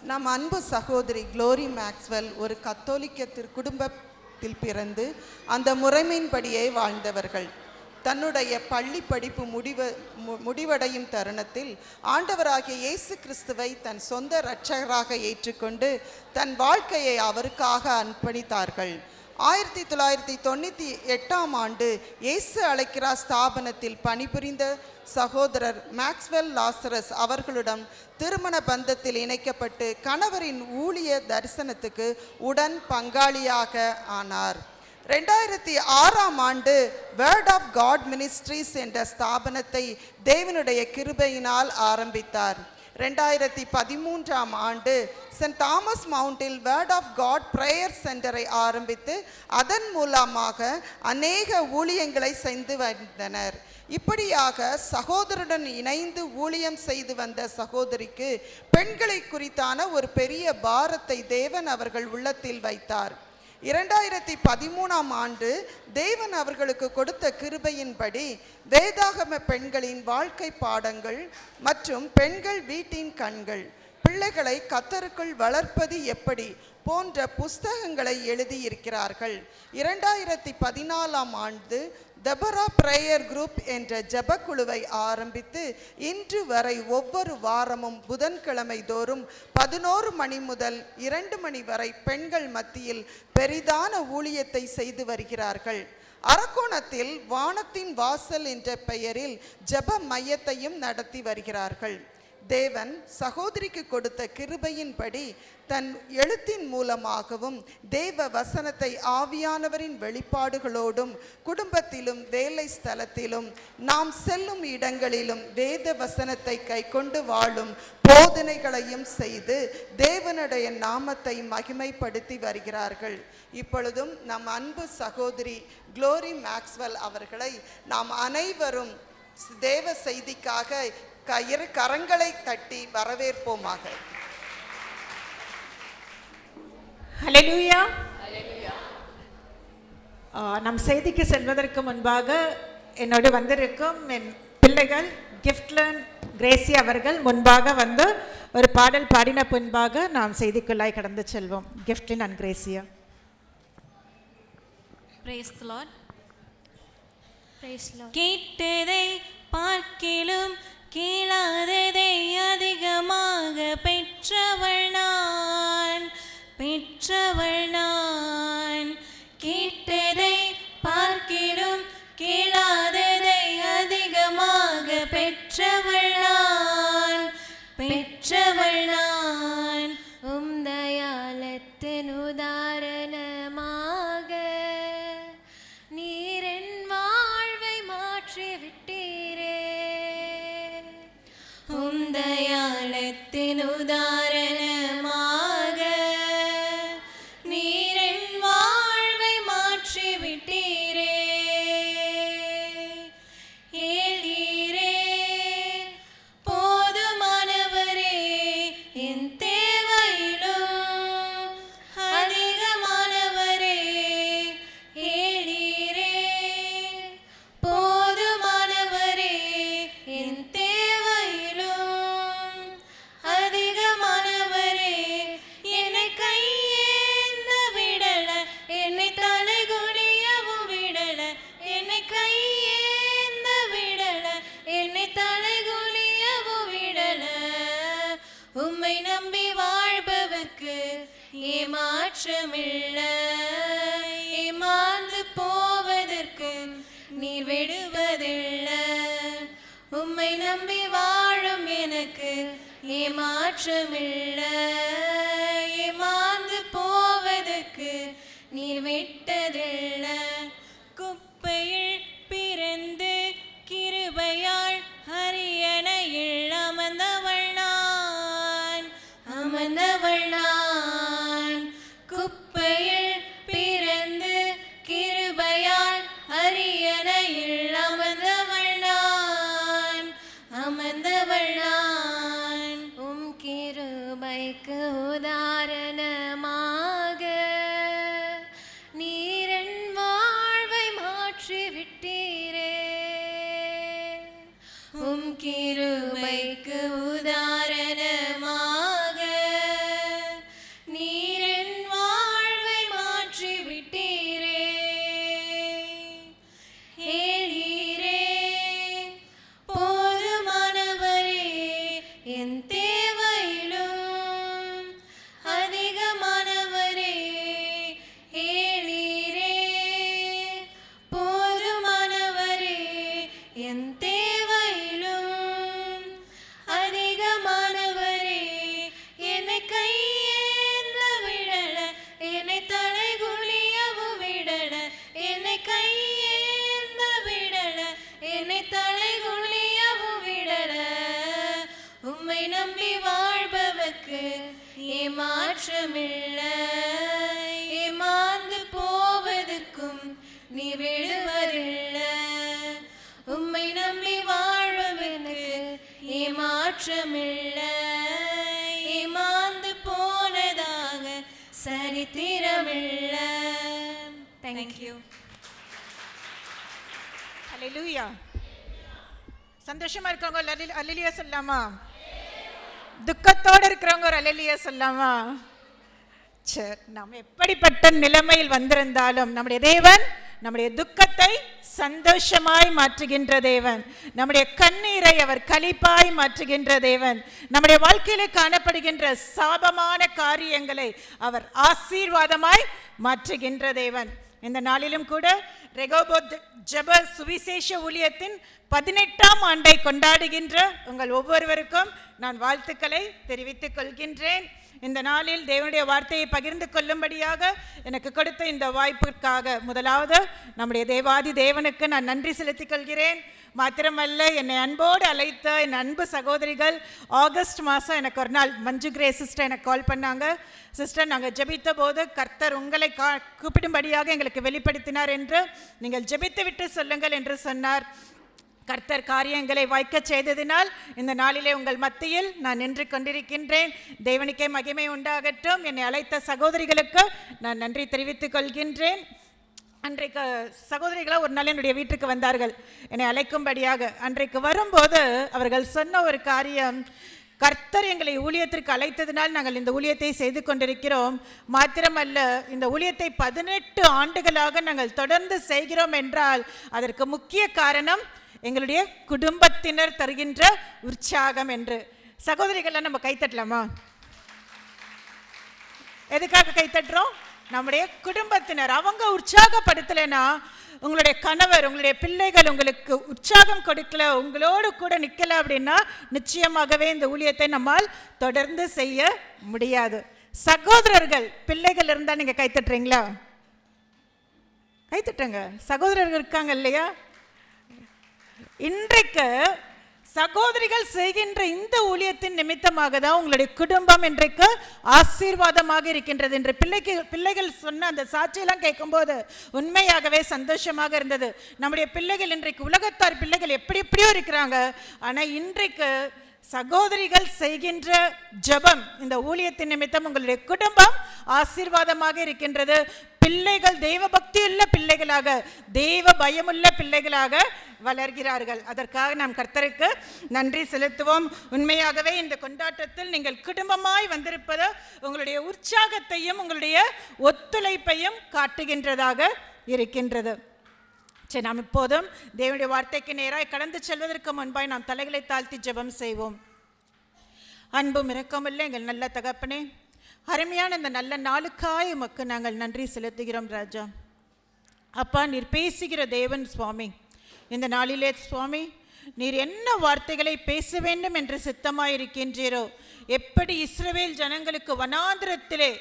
நம் அன்பு சகோதரி குளோரி மேக்ஸ்வெல் ஒரு கத்தோலிக்க குடும்பத்தில் பிறந்து அந்த முறைமையின்படியே வாழ்ந்தவர்கள். தன்னுடைய பள்ளி படிப்பு முடிவடையும் தருணத்தில் ஆண்டவராகிய இயேசு கிறிஸ்துவை தன் சொந்த இரட்சகராக ஏற்றுக்கொண்டு தன் வாழ்க்கையை அவருக்காக அர்ப்பணித்தார்கள். 1998ஆம் ஆண்டு இயேசு அழைக்கிறார் ஸ்தாபனத்தில் பணிபுரிந்த சகோதரர் மேக்ஸ்வெல் லாசரஸ் அவர்களுடன் திருமண பந்தத்தில் இணைக்கப்பட்டு கணவரின் ஊழிய தரிசனத்துக்கு உடன் பங்காளியாக ஆனார். 2006ஆம் ஆண்டு வேர்ட் ஆஃப் காட் மினிஸ்ட்ரீஸ் என்ற ஸ்தாபனத்தை தேவனுடைய கிருபையினால் ஆரம்பித்தார். 2013ஆம் ஆண்டு சென்ட் தாமஸ் மவுண்டில் வேர்ட் ஆஃப் காட் பிரேயர் சென்டரை ஆரம்பித்து அதன் மூலமாக அநேக ஊழியங்களை செய்து வந்தனர். இப்படியாக சகோதரருடன் இணைந்து ஊழியம் செய்து வந்த சகோதரிக்கு பெண்களை குறித்தான ஒரு பெரிய பாரத்தை தேவன் அவர்கள் உள்ளத்தில் வைத்தார். 2013ஆம் ஆண்டு தேவன் அவர்களுக்கு கொடுத்த கிருபையின்படி வேதாகம பெண்களின் வாழ்க்கை பாடங்கள் மற்றும் பெண்கள் வீட்டின் கண்கள், பிள்ளைகளை கர்த்தருக்குள் வளர்ப்பது எப்படி போன்ற புஸ்தகங்களை எழுதியிருக்கிறார்கள். 2014ஆம் ஆண்டு தெபரா பிரேயர் குரூப் என்ற ஜபக்குழுவை ஆரம்பித்து இன்று வரை ஒவ்வொரு வாரமும் புதன்கிழமை தோறும் 11 மணி முதல் 2 மணி வரை பெண்கள் மத்தியில் பெரிதான ஊழியத்தை செய்து வருகிறார்கள். அரக்கோணத்தில் வானத்தின் வாசல் என்ற பெயரில் ஜப மையத்தையும் நடத்தி வருகிறார்கள். தேவன் சகோதரிக்கு கொடுத்த கிருபையின்படி தன் எழுத்தின் மூலமாகவும் தேவ வசனத்தை ஆவியானவரின் வெளிப்பாடுகளோடும் குடும்பத்திலும் வேலை ஸ்தலத்திலும் நாம் செல்லும் இடங்களிலும் வேத வசனத்தை கைக்கொண்டு வாழும் போதனைகளையும் செய்து தேவனுடைய நாமத்தை மகிமைப்படுத்தி வருகிறார்கள். இப்பொழுதும் நம் அன்பு சகோதரி குளோரி மேக்ஸ்வெல் அவர்களை நாம் அனைவரும் தேவ செய்திக்காக இரு கரங்களை தட்டி வரவேற்போமாக. ஹல்லேலூயா. நம் செய்திக்கு செல்வதற்கு முன்பாக என்னோடு வந்திருக்கும் என் பிள்ளைகள் கிஃப்ட்லன் கிரேசி அவர்கள் முன்பாக வந்து ஒரு பாடல் பாடின பின்பாக நாம் செய்திக்குள்ளாய் கடந்து செல்வோம். Giftlin and Gracia. Praise the Lord. Praise the Lord. கேட்டதை பார்க்கிலும் கேளாததை அதிகமாக பெற்றவள் நான், பெற்றவள் நான். கேட்டதை பார்க்கிலும் கேளாததை அதிகமாக பெற்றவள் நான், பெற்றவள் நான். தயாளத்தின் உதாரணமாக நீர் என் வாழ்வை மாற்றிவிட்டீரே. தயாளத்தின் உதாரணமாக நீர் என் வாழ்வை மாற்றிவிட்டீரே. ஏழீரே போதுமானவரே, என் தேவையிலும் அதிகமானவரே. ஏழீரே போதுமானவரே, என் தேவையிலும் அதிகமானவரே. என்னை கையேந்த விடல, என்னை தலைகுனியவும் விடல, என்னை கையேந்த விடல, என்னை தலைகுனியவும் விடல. உம்மை நம்பி வாழ்பவர்க்கு ஏமாற்றமில்லை, ஏமாந்து போவதற்கு நீர் விடுவதில்லை. உம்மை நம்பி வாழும் எனக்கு ஏமாற்றமில்லை, ஏமாந்து போவதற்கு நீர் விட்டதில்லை. குப்பையில் பிறந்து கிருபையால் அரியணையில் அமர்ந்தவள் நான், அமர்ந்தவள் நான். குப்பையில் பிறந்து கிருபையால் அரியணையில் அமர்ந்தவள் நான், அமர்ந்தவள் நான். கிருபைக்கு உதாரணமாக நீர் என் வாழ்வை காட்டிலும் அதிகமானவரே என்னை கையேந்த விடல, என்னை தலைகுனியவும் விடல, என்னை கையேந்த விடல, என்னை தலைகுனியவும் விடல. உம்மை நம்பி வாழ்பவர்க்கு ஏமாற்றமில்ல, ஏமாந்து போவதற்கும் நீ விடுவதில்ல. உம்மை நம்பி வாழ்பவர்க்கு ஏமாற்றமில்ல, ஏமாந்து போனதாக சரித்திரமில்ல. தேங்க்யூ. ஹல்லேலூயா. சந்தோஷமா இருக்கவங்க அல்லேலூயா சொல்லாமா? துக்கத்தோடு இருக்கிறவங்க ஒரு அல்லேலூயா சொல்லாமா? சரி, நாம் எப்படிப்பட்ட நிலைமையில் வந்திருந்தாலும் நம்முடைய தேவன் நம்முடைய துக்கத்தை சந்தோஷமாய் மாற்றுகின்ற தேவன், நம்முடைய கண்ணீரை அவர் களிப்பாய் மாற்றுகின்ற தேவன், நம்முடைய வாழ்க்கையிலே காணப்படுகின்ற சாபமான காரியங்களை அவர் ஆசீர்வாதமாய் மாற்றுகின்ற தேவன். இந்த நாளிலும் கூட ரெகோபோத் ஜெப சுவிசேஷ ஊழியத்தின் 18ஆம் ஆண்டை கொண்டாடுகின்ற உங்கள் ஒவ்வொருவருக்கும் நான் வாழ்த்துக்களை தெரிவித்துக் கொள்கின்றேன். இந்த நாளில் தேவனுடைய வார்த்தையை பகிர்ந்து கொள்ளும்படியாக எனக்கு கொடுத்த இந்த வாய்ப்பிற்காக முதலாவது நம்முடைய தேவாதி தேவனுக்கு நான் நன்றி செலுத்திக் கொள்கிறேன். மாத்திரமல்ல, என்னை அன்போடு அழைத்த என் அன்பு சகோதரிகள், ஆகஸ்ட் மாதம் எனக்கு ஒரு நாள் மஞ்சு கிரே சிஸ்டர் எனக்கு கால் பண்ணாங்க. சிஸ்டர், நாங்கள் ஜெபித்த போது கர்த்தர் உங்களை கூப்பிடும்படியாக எங்களுக்கு வெளிப்படுத்தினார் என்று நீங்கள் ஜெபித்து விட்டு சொல்லுங்கள் என்று சொன்னார். கர்த்தர் காரியங்களை வாய்க்க செய்ததினால் இந்த நாளிலே உங்கள் மத்தியில் நான் நின்று கொண்டிருக்கின்றேன். தேவனுக்கே மகிமை உண்டாகட்டும். என்னை அழைத்த சகோதரிகளுக்கு நான் நன்றி தெரிவித்துக் கொள்கின்றேன். அன்றைக்கு சகோதரிகளாக ஒரு நாள் என்னுடைய வீட்டுக்கு வந்தார்கள் என்னை அழைக்கும்படியாக. அன்றைக்கு வரும்போது அவர்கள் சொன்ன ஒரு காரியம், கர்த்தர் எங்களை ஊழியத்திற்கு அழைத்ததினால் நாங்கள் இந்த ஊழியத்தை செய்து கொண்டிருக்கிறோம். மாத்திரமல்ல, இந்த ஊழியத்தை 18 ஆண்டுகளாக நாங்கள் தொடர்ந்து செய்கிறோம் என்றால் அதற்கு முக்கிய காரணம் எங்களுடைய குடும்பத்தினர் தருகின்ற உற்சாகம் என்று. சகோதரிகள்லாம் நம்ம கைத்தட்டலாமா? எதுக்காக கைத்தட்டுறோம்? நம்முடைய குடும்பத்தினர் அவங்க உற்சாகப்படுத்தலைன்னா, உங்களுடைய கணவர் உங்களுடைய பிள்ளைகள் உங்களுக்கு உற்சாகம் கொடுக்கல, உங்களோடு கூட நிற்கல அப்படின்னா நிச்சயமாகவே இந்த ஊழியத்தை நம்மால் தொடர்ந்து செய்ய முடியாது. சகோதரர்கள் பிள்ளைகள் இருந்தால் நீங்கள் கைத்தட்டுறீங்களா? கைத்தட்டுங்க. சகோதரர்கள் இருக்காங்க இல்லையா? இன்றைக்கு சகோதரிகள் செய்கின்ற இந்த ஊழியத்தின் நிமித்தமாக தான் உங்களுடைய குடும்பம் இன்றைக்கு ஆசீர்வாதமாக இருக்கின்றது என்று பிள்ளைகள் சொன்ன அந்த சாட்சியெல்லாம் கேட்கும்போது உண்மையாகவே சந்தோஷமாக இருந்தது. நம்முடைய பிள்ளைகள் இன்றைக்கு உலகத்தார் பிள்ளைகள் எப்படி எப்படியோ இருக்கிறாங்க. ஆனால் இன்றைக்கு சகோதரிகள் செய்கின்ற ஜெபம், இந்த ஊழியத்தின் நிமித்தம் உங்களுடைய குடும்பம் ஆசீர்வாதமாக இருக்கின்றது. பிள்ளைகள் தெய்வ பக்தியுள்ள பிள்ளைகளாக, தெய்வ பயமுள்ள பிள்ளைகளாக வளர்கிறார்கள். அதற்காக நாம் கர்த்தருக்கு நன்றி செலுத்துவோம். உண்மையாகவே இந்த கொண்டாட்டத்தில் நீங்கள் குடும்பமாய் வந்திருப்பது உங்களுடைய உற்சாகத்தையும் உங்களுடைய ஒத்துழைப்பையும் காட்டுகின்றதாக இருக்கின்றது. சரி, நாம் இப்போதும் தேவனுடைய வார்த்தைக்கு நேராய் கடந்து செல்வதற்கு முன்பாய் நாம் தலைகளை தாழ்த்தி ஜெபம் செய்வோம். அன்பும் இரக்கமுள்ள எங்கள் நல்ல தகப்பனே, அருமையான இந்த நல்ல நாளுக்காய் உமக்கு நாங்கள் நன்றி செலுத்துகிறோம் ராஜா. அப்பா, நீர் பேசுகிற தேவன் சுவாமி. இந்த நாளிலே சுவாமி, நீர் என்ன வார்த்தைகளை பேச வேண்டும் என்று சித்தமாயிருக்கின்றீரோ, எப்படி இஸ்ரவேல் ஜனங்களுக்கு வனாந்திரத்திலே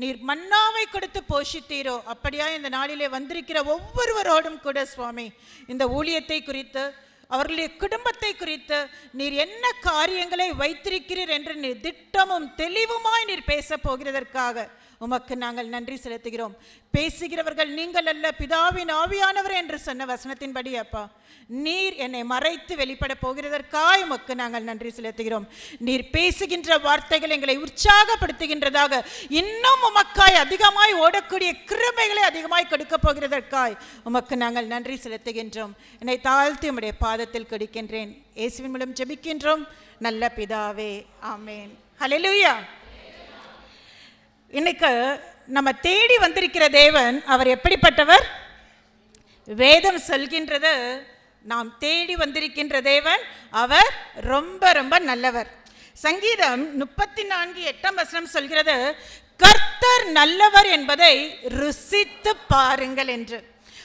நீர் மன்னாவை கொடுத்து போஷித்தீரோ, அப்படியா இந்த நாளிலே வந்திருக்கிற ஒவ்வொருவரோடும் கூட சுவாமி இந்த ஊழியத்தை குறித்து, அவர்களுடைய குடும்பத்தை குறித்து நீர் என்ன காரியங்களை வைத்திருக்கிறீர் என்று நீர் திட்டமும் தெளிவுமாய் நீர் பேச போகிறதற்காக உமக்கு நாங்கள் நன்றி செலுத்துகிறோம். பேசுகிறவர்கள் நீங்கள் அல்ல, பிதாவின் ஆவியானவர் என்று சொன்ன வசனத்தின்படி அப்பா, நீர் என்னை மறைத்து வெளிப்பட போகிறதற்காக உமக்கு நாங்கள் நன்றி செலுத்துகிறோம். நீர் பேசுகின்ற வார்த்தைகள் எங்களை உற்சாகப்படுத்துகின்றதாக, இன்னும் உமக்காய் அதிகமாய் ஓடக்கூடிய கிருபைகளை அதிகமாய் கொடுக்க போகிறதற்காய் உமக்கு நாங்கள் நன்றி செலுத்துகின்றோம். என்னை தாழ்த்தி உம்முடைய பாதத்தில் கொடுக்கின்றேன். இயேசுவின் மூலம் ஜெபிக்கின்றோம் நல்ல பிதாவே, ஆமேன். ஹல்லேலூயா. இன்னைக்கு நம்ம தேடி வந்திருக்கிற தேவன் அவர் எப்படிப்பட்டவர்? வேதம் சொல்கின்றது, நாம் தேடி வந்திருக்கின்ற தேவன் அவர் ரொம்ப ரொம்ப நல்லவர். சங்கீதம் 34:8 சொல்கிறது, கர்த்தர் நல்லவர் என்பதை ருசித்து பாருங்கள் என்று.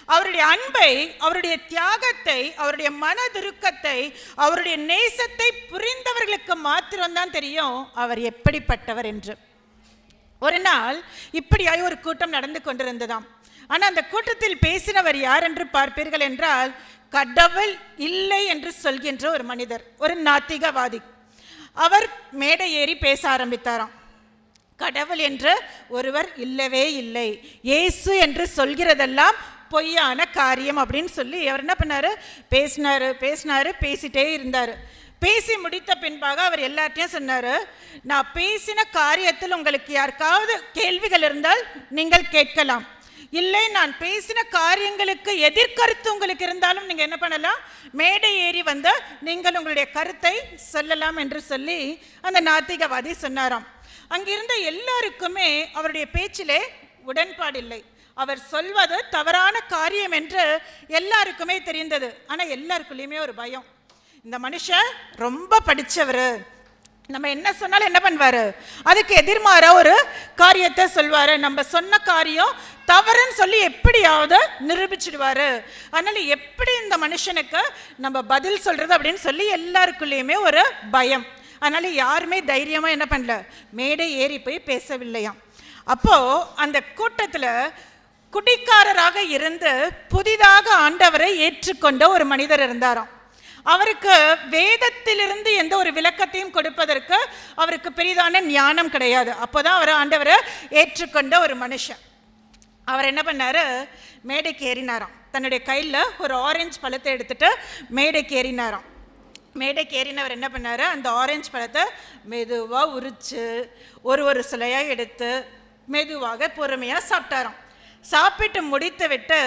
அவருடைய அன்பை, அவருடைய தியாகத்தை, அவருடைய மனதுருக்கத்தை, அவருடைய நேசத்தை புரிந்தவர்களுக்கு மாத்திரம்தான் தெரியும் அவர் எப்படிப்பட்டவர் என்று. ஒரு நாள் இப்படியாய் ஒரு கூட்டம் நடந்து கொண்டிருந்ததாம். ஆனால் அந்த கூட்டத்தில் பேசினவர் யார் என்று பார்ப்பீர்கள் என்றால், கடவுள் இல்லை என்று சொல்கின்ற ஒரு மனிதர், ஒரு நாத்திகவாதி. அவர் மேடை ஏறி பேச ஆரம்பித்தாராம். கடவுள் என்று ஒருவர் இல்லவே இல்லை, இயேசு என்று சொல்கிறதெல்லாம் பொய்யான காரியம் அப்படின்னு சொல்லி அவர் என்ன பண்ணாரு, பேசினாரு, பேசிட்டே இருந்தார். பேசி முடித்த பின்பாக அவர் எல்லார்ட்டையும் சொன்னார், நான் பேசின காரியத்தில் உங்களுக்கு யாருக்காவது கேள்விகள் இருந்தால் நீங்கள் கேட்கலாம், இல்லை நான் பேசின காரியங்களுக்கு எதிர்கருத்து உங்களுக்கு இருந்தாலும் நீங்கள் என்ன பண்ணலாம், மேடை ஏறி வந்து நீங்கள் உங்களுடைய கருத்தை சொல்லலாம் என்று சொல்லி அந்த நாத்திகவாதி சொன்னாராம். அங்கிருந்த எல்லாருக்குமே அவருடைய பேச்சிலே உடன்பாடில்லை. அவர் சொல்வது தவறான காரியம் என்று எல்லாருக்குமே தெரிந்தது. ஆனால் எல்லாருக்குள்ளேயுமே ஒரு பயம், இந்த மனுஷன் ரொம்ப படித்தவர், நம்ம என்ன சொன்னாலும் என்ன பண்ணுவார், அதுக்கு எதிர்மாற ஒரு காரியத்தை சொல்வார், நம்ம சொன்ன காரியம் தவறுன்னு சொல்லி எப்படியாவது நிரூபிச்சிடுவார், அதனால் எப்படி இந்த மனுஷனுக்கு நம்ம பதில் சொல்கிறது அப்படின்னு சொல்லி எல்லாருக்குள்ளேயுமே ஒரு பயம். அதனால் யாருமே தைரியமாக என்ன பண்ணல, மேடை ஏறி போய் பேசவில்லையாம். அப்போது அந்த கூட்டத்தில் குடிக்காரராக இருந்து புதிதாக ஆண்டவரை ஏற்றுக்கொண்ட ஒரு மனிதர் இருந்தாராம். அவருக்கு வேதத்திலிருந்து எந்த ஒரு விளக்கத்தையும் கொடுப்பதற்கு அவருக்கு பெரிதான ஞானம் கிடையாது. அப்போதான் அவர் ஆண்டவரை ஏற்றுக்கொண்ட ஒரு மனுஷன். அவர் என்ன பண்ணாரு, மேடைக்கு ஏறினாராம். தன்னுடைய கையில் ஒரு ஆரஞ்சு பழத்தை எடுத்துட்டு மேடைக்கு ஏறினாராம். மேடைக்கு ஏறினவர் என்ன பண்ணாரு, அந்த ஆரஞ்சு பழத்தை மெதுவாக உரிச்சு ஒரு சிலையாக எடுத்து மெதுவாக பொறுமையாக சாப்பிட்டாராம். சாப்பிட்டு முடித்து விட்டு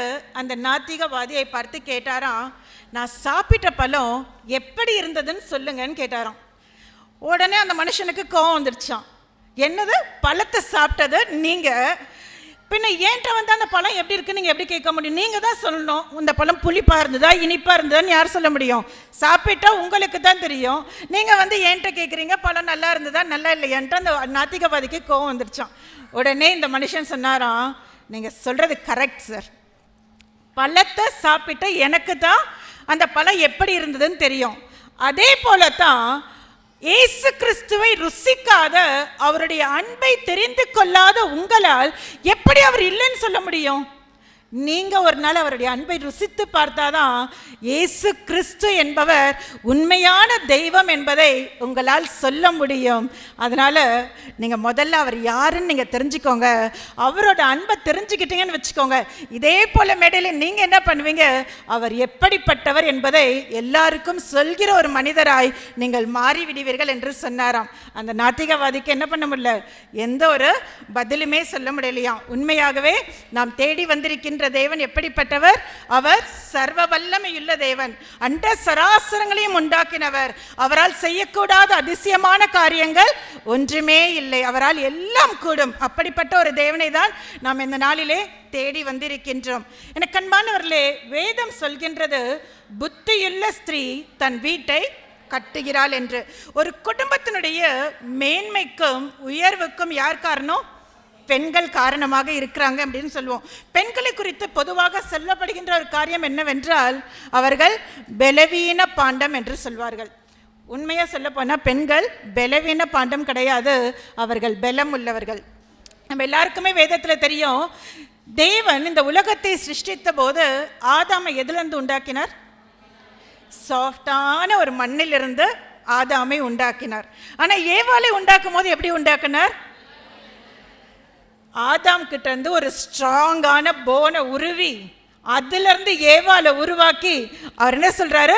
அந்த நாத்திகவாதியை பார்த்து கேட்டாராம், நான் சாப்பிட்ட பழம் எப்படி இருந்ததுன்னு சொல்லுங்கன்னு கேட்டாராம். உடனே அந்த மனுஷனுக்கு கோவம் வந்துருச்சான். என்னது, பழத்தை சாப்பிட்டது நீங்கள், பின்ன ஏன்ட்ட வந்து அந்த பழம் எப்படி இருக்குன்னு நீங்கள் எப்படி கேட்க முடியும், நீங்கள் தான் சொல்லணும், இந்த பழம் புளிப்பாக இருந்ததா இனிப்பாக இருந்ததான்னு யார் சொல்ல முடியும், சாப்பிட்டா உங்களுக்கு தான் தெரியும், நீங்கள் வந்து ஏன்ட்ட கேட்குறீங்க பழம் நல்லா இருந்ததா நல்லா இல்லையான்ட்டு அந்த நாத்திகவாதிக்கு கோவம் வந்துருச்சான். உடனே இந்த மனுஷன் சொன்னாராம், நீங்கள் சொல்கிறது கரெக்ட் சார், பழத்தை சாப்பிட்ட எனக்கு தான் அந்த பழம் எப்படி இருந்ததுன்னு தெரியும், அதே போல தான் இயேசு கிறிஸ்துவை ருசிக்காத, அவருடைய அன்பை தெரிந்து கொள்ளாத உங்களால் எப்படி அவர் இல்லைன்னு சொல்ல முடியும்? நீங்கள் ஒரு நாள் அவருடைய அன்பை ருசித்து பார்த்தாதான் இயேசு கிறிஸ்து என்பவர் உண்மையான தெய்வம் என்பதை உங்களால் சொல்ல முடியும். அதனால் நீங்கள் முதல்ல அவர் யாருன்னு நீங்கள் தெரிஞ்சுக்கோங்க, அவரோட அன்பை தெரிஞ்சுக்கிட்டீங்கன்னு வச்சுக்கோங்க. இதே போல் மேடையில் நீங்கள் என்ன பண்ணுவீங்க, அவர் எப்படிப்பட்டவர் என்பதை எல்லாருக்கும் சொல்கிற ஒரு மனிதராய் நீங்கள் மாறிவிடுவீர்கள் என்று சொன்னாராம். அந்த நாத்திகவாதிக்கு என்ன பண்ண முடியல, எந்த ஒரு பதிலுமே சொல்ல முடியலையாம். உண்மையாகவே நாம் தேடி வந்திருக்கின்ற தேவன் எப்படிப்பட்டவர், அவர் சர்வ வல்லமையுள்ள தேவன், அண்ட சராசரங்களையும் உண்டாக்கினவர், அவரால் செய்யக்கூடாத அதிசயமான காரியங்கள் ஒன்றுமே இல்லை, அவரால் எல்லாம் கூடும். அப்படிப்பட்ட ஒரு தேவனை தான் நாம் இந்த நாளிலே தேடி வந்திருக்கின்றோம். எனக்கு அன்பானவர்களே, வேதம் சொல்கின்றது, புத்தியுள்ள ஸ்திரீ தன் வீட்டை கட்டுகிறாள் என்று. ஒரு குடும்பத்தினுடைய மேன்மைக்கும் உயர்வுக்கும் யார் காரணம், பெண்கள் காரணமாக இருக்கிறாங்க அப்படின்னு சொல்லுவோம். பெண்களை குறித்து பொதுவாக சொல்லப்படுகின்ற ஒரு காரியம் என்னவென்றால், அவர்கள் பலவீன பாண்டம் என்று சொல்வார்கள். உண்மையாக சொல்ல போனால் பெண்கள் பலவீன பாண்டம் கிடையாது, அவர்கள் பலம் உள்ளவர்கள். நம்ம எல்லாருக்குமே வேதத்தில் தெரியும், தேவன் இந்த உலகத்தை சிருஷ்டித்த போது ஆதாமை எதிலிருந்து உண்டாக்கினார், சாஃப்டான ஒரு மண்ணிலிருந்து ஆதாமை உண்டாக்கினார். ஆனால் ஏவாளை உண்டாக்கும் போது எப்படி உண்டாக்கினார், ஆதாம் கிட்ட இருந்து ஒரு ஸ்ட்ராங்கான போனை உருவி அதிலிருந்து ஏவாளை உருவாக்கி அவர் என்ன சொல்றாரு,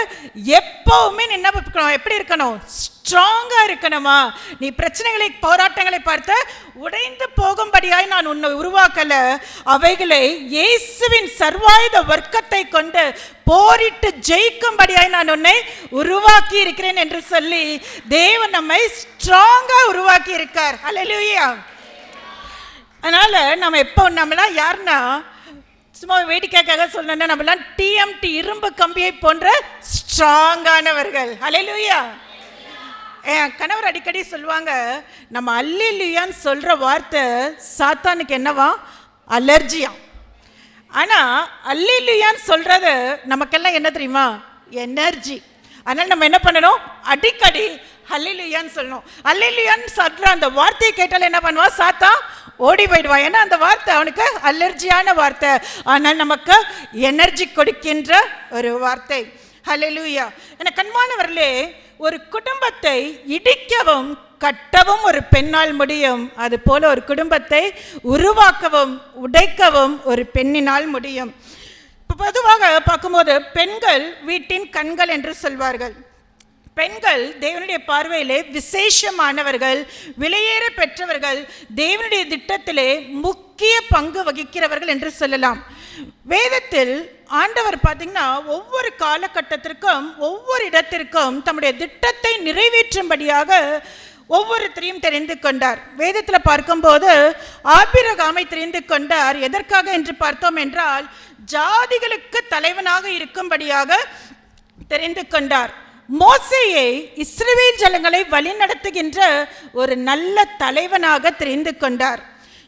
எப்பவுமே என்ன எப்படி இருக்கணும், ஸ்ட்ராங்கா இருக்கணுமா, நீ பிரச்சனைகளை போராட்டங்களை பார்த்து உடைந்து போகும்படியாய் நான் உன்னை உருவாக்கல, அவைகளை இயேசுவின் சர்வாயுத வர்க்கத்தை கொண்டு போரிட்டு ஜெயிக்கும்படியாய் நான் உன்னை உருவாக்கி இருக்கிறேன் என்று சொல்லி தேவன் நம்மை ஸ்ட்ராங்கா உருவாக்கி இருக்கார். ஹல்லேலூயா. அதனால நம்ம எப்போ நம்மளாம் யாருன்னா சும்மா வேடிக்கைக்காக சொல்லணும்னா நம்மளாம் டிஎம்டி இரும்பு கம்பியை போன்ற ஸ்ட்ராங்கானவர்கள். ஹல்லேலூயா. என் கணவர் அடிக்கடி சொல்லுவாங்க, நம்ம அல்லேலூயான்னு சொல்கிற வார்த்தை சாத்தானுக்கு என்னவா, அலர்ஜியா. ஆனால் அல்லேலூயான்னு சொல்கிறது நமக்கெல்லாம் என்ன தெரியுமா? எனர்ஜி. அதனால் நம்ம என்ன பண்ணணும்? அடிக்கடி அல்லேலூயான்னு சொல்லணும். அல்லேலூயான்னு சொல்கிற அந்த வார்த்தையை கேட்டால் என்ன பண்ணுவான்? சாத்தா ஓடி போயிடுவான். ஏன்னா அந்த வார்த்தை அவனுக்கு அலர்ஜியான வார்த்தை. ஆனால் நமக்கு எனர்ஜி கொடுக்கின்ற ஒரு வார்த்தை. அல்லேலூயா. என கண்மானவர்களே, ஒரு குடும்பத்தை இடிக்கவும் கட்டவும் ஒரு பெண்ணால் முடியும். அது போல ஒரு குடும்பத்தை உருவாக்கவும் உடைக்கவும் ஒரு பெண்ணினால் முடியும். இப்போ பொதுவாக பார்க்கும்போது பெண்கள் வீட்டின் கண்கள் என்று சொல்வார்கள். பெண்கள் தேவனுடைய பார்வையிலே விசேஷமானவர்கள், விலையேற பெற்றவர்கள், தேவனுடைய திட்டத்திலே முக்கிய பங்கு வகிக்கிறவர்கள் என்று சொல்லலாம். வேதத்தில் ஆண்டவர் பார்த்தீங்கன்னா ஒவ்வொரு காலகட்டத்திற்கும் ஒவ்வொரு இடத்திற்கும் தம்முடைய திட்டத்தை நிறைவேற்றும்படியாக ஒவ்வொருத்தரையும் தெரிந்து கொண்டார். வேதத்தில் பார்க்கும்போது ஆபிரகாமை தெரிந்து கொண்டார். எதற்காக என்று பார்த்தோம் என்றால், ஜாதிகளுக்கு தலைவனாக இருக்கும்படியாக தெரிந்து கொண்டார். மோசேயை இஸ்ரவேல் ஜனங்களை வழிநடத்துகின்ற ஒரு நல்ல தலைவனாக தெரிந்து கொண்டார்.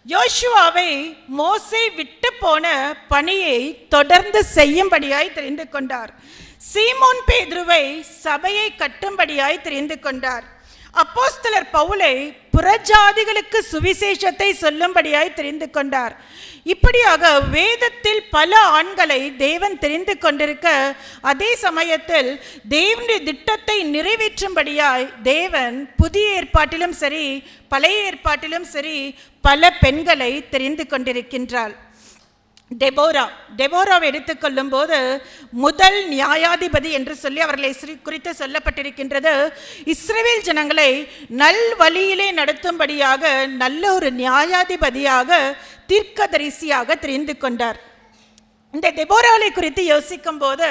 யோசுவாவை மோசே விட்டு போன பணியை தொடர்ந்து செய்யும்படியாய் தெரிந்து கொண்டார். சீமோன் பேதுருவை சபையை கட்டும்படியாய் தெரிந்து கொண்டார். அப்போஸ்தலர் பவுலை புறஜாதிகளுக்கு சுவிசேஷத்தை சொல்லும்படியாய் தெரிந்து கொண்டார். இப்படியாக வேதத்தில் பல ஆண்களை தேவன் தெரிந்து கொண்டிருக்க, அதே சமயத்தில் தேவனுடைய திட்டத்தை நிறைவேற்றும்படியாய் தேவன் புதிய ஏற்பாட்டிலும் சரி பழைய ஏற்பாட்டிலும் சரி பல பெண்களை தெரிந்து கொண்டிருக்கின்றார். டெபோராவை எடுத்துக்கொள்ளும் போது முதல் நியாயாதிபதி என்று சொல்லி அவர்களை குறித்து சொல்லப்பட்டிருக்கின்றது. இஸ்ரவேல் ஜனங்களை நல் வழியிலே நடத்தும்படியாக நல்ல ஒரு நியாயாதிபதியாக தீர்க்கதரிசியாக தெரிந்து கொண்டார். இந்த டெபோராவை குறித்து யோசிக்கும் போது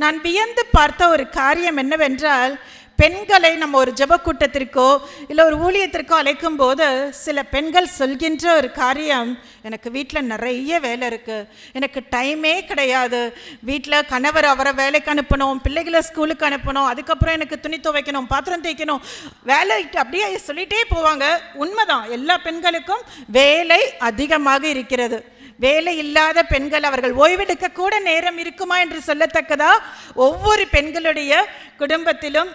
நான் வியந்து பார்த்த ஒரு காரியம் என்னவென்றால், பெண்களை நம்ம ஒரு ஜெப கூட்டத்திற்கோ இல்லை ஒரு ஊழியத்திற்கோ அழைக்கும் போது சில பெண்கள் சொல்கின்ற ஒரு காரியம், எனக்கு வீட்டில் நிறைய வேலை இருக்குது, எனக்கு டைமே கிடையாது, வீட்டில் கணவர் அவரை வேலைக்கு அனுப்பணும், பிள்ளைகளை ஸ்கூலுக்கு அனுப்பணும், அதுக்கப்புறம் எனக்கு துணி துவைக்கணும், பாத்திரம் தேய்க்கணும், வேலை அப்படியே சொல்லிகிட்டே போவாங்க. உண்மைதான், எல்லா பெண்களுக்கும் வேலை அதிகமாக இருக்கிறது. வேலை இல்லாத பெண்கள் அவர்கள் ஓய்வெடுக்க கூட நேரம் இருக்குமா என்று சொல்லத்தக்கதா ஒவ்வொரு பெண்களுடைய குடும்பத்திலும்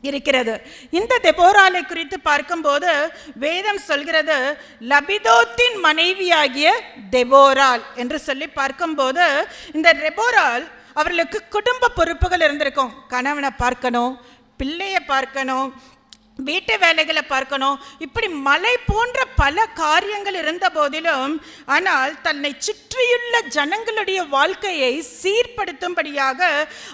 இருக்கிறது. இந்த தெபோராலை குறித்து பார்க்கும்போது வேதம் சொல்கிறது, லபிதோத்தின் மனைவியாகிய தெபோரால் என்று சொல்லி பார்க்கும்போது, இந்த தெபோரால் அவர்களுக்கு குடும்ப பொறுப்புகள் இருந்திருக்கும். கணவனை பார்க்கணும், பிள்ளையை பார்க்கணும், வீட்டு வேலைகளை பார்க்கணும், இப்படி மலை போன்ற பல காரியங்கள் இருந்த போதிலும், ஆனால் தன்னை சுற்றியுள்ள ஜனங்களுடைய வாழ்க்கையை சீர்படுத்தும்படியாக,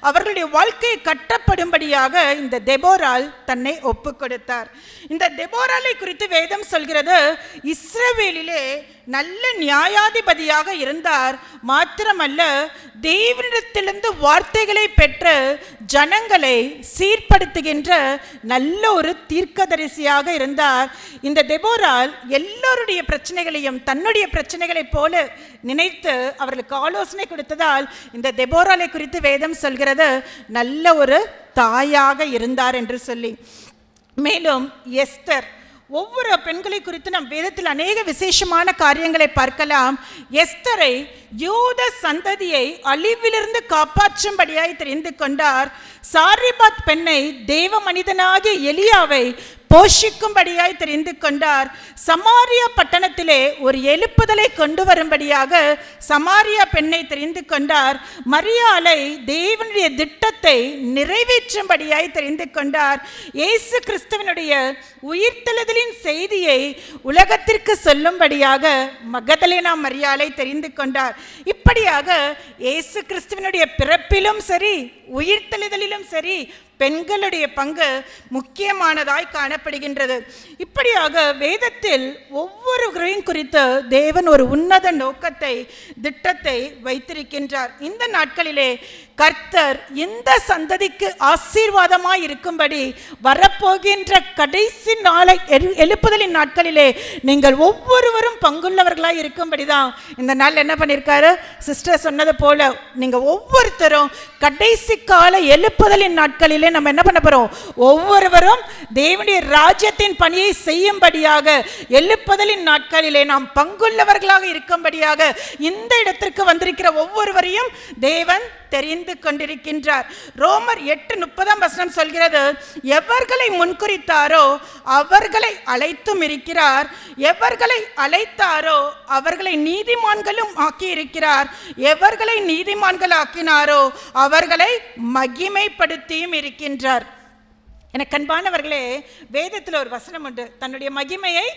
அவர்களுடைய வாழ்க்கையை கட்டப்படும்படியாக இந்த தெபோரால் தன்னை ஒப்பு கொடுத்தார். இந்த தெபோராலை குறித்து வேதம் சொல்கிறது, இஸ்ரவேலிலே நல்ல நியாயாதிபதியாக இருந்தார். மாத்திரமல்ல, தேவனிடத்திலிருந்து வார்த்தைகளை பெற்று ஜனங்களை சீர்படுத்துகின்ற நல்ல ஒரு தீர்க்கதரிசியாக இருந்தார். இந்த தெபோரால் எல்லோருடைய பிரச்சனைகளையும் தன்னுடைய பிரச்சனைகளைப் போல நினைத்து அவர்களுக்கு ஆலோசனை கொடுத்ததால் இந்த தெபோராலை குறித்து வேதம் சொல்கிறது, நல்ல ஒரு தாயாக இருந்தார் என்று சொல்லி. மேலும் எஸ்தர், ஒவ்வொரு பெண்களை குறித்து நம் வேதத்தில் அநேக விசேஷமான காரியங்களை பார்க்கலாம். எஸ்தரை யூத சந்ததியை அழிவிலிருந்து காப்பாற்றும்படியாய் தெரிந்து கொண்டார். சாரிபாத் பெண்ணை தேவ மனிதனாகிய எலியாவை போஷிக்கும்படியாய் தெரிந்து கொண்டார். சமாரியா பட்டணத்திலே ஒரு எழுப்புதலை கொண்டு வரும்படியாக சமாரியா பெண்ணை தெரிந்து கொண்டார். மரியாளை தேவனுடைய திட்டத்தை நிறைவேற்றும்படியாய் தெரிந்து கொண்டார். இயேசு கிறிஸ்துவனுடைய உயிர்த்தெழுதலின் செய்தியை உலகத்திற்கு சொல்லும்படியாக மகதலேனா மரியாளை தெரிந்து கொண்டார். இப்படியாக இயேசு கிறிஸ்துவனுடைய பிறப்பிலும் சரி உயிர்த்தெழுதலிலும் சரி பெண்களுடைய பங்கு முக்கியமானதாய் காணப்படுகின்றது. இப்படியாக வேதத்தில் ஒவ்வொருவரையும் குறித்து தேவன் ஒரு உன்னத நோக்கத்தை திட்டத்தை வைத்திருக்கின்றார். இந்த நாட்களிலே கர்த்தர் இந்த சந்ததிக்கு ஆசீர்வாதமாய் இருக்கும்படி வரப்போகின்ற கடைசி நாளை எழுப்புதலின் நாட்களிலே நீங்கள் ஒவ்வொருவரும் பங்குள்ளவர்களாய் இருக்கும்படிதான் இந்த நாள் என்ன பண்ணியிருக்காரு, சிஸ்டர் சொன்னது போல நீங்கள் ஒவ்வொருத்தரும் கடைசி கால எழுப்புதலின் நாட்களிலே நாட்களிலே நம்ம என்ன பண்ண போறோம்? ஒவ்வொருவரும் தேவனுடைய ராஜ்யத்தின் பணியை செய்யும்படியாக, எழுப்புதலின் நாட்களிலே நாம் பங்குள்ளவர்களாக இருக்கும்படியாக இந்த இடத்திற்கு வந்திருக்கிற ஒவ்வொருவரையும் தேவன் தெரிந்து கொண்டிருக்கின்றார். ரோமர் 8:30 சொல்கிறது, எவர்களை முன்குறித்தாரோ அவர்களை அழைத்தும் இருக்கிறார், எவர்களை அழைத்தாரோ அவர்களை நீதிமான்களும் ஆக்கி இருக்கிறார், எவர்களை நீதிமான்கள் ஆக்கினாரோ அவர்களை மகிமைப்படுத்தியும் இருக்கின்றார். எனக்கு அன்பானவர்களே, வேதத்தில் ஒரு வசனம் உண்டு, தன்னுடைய மகிமையை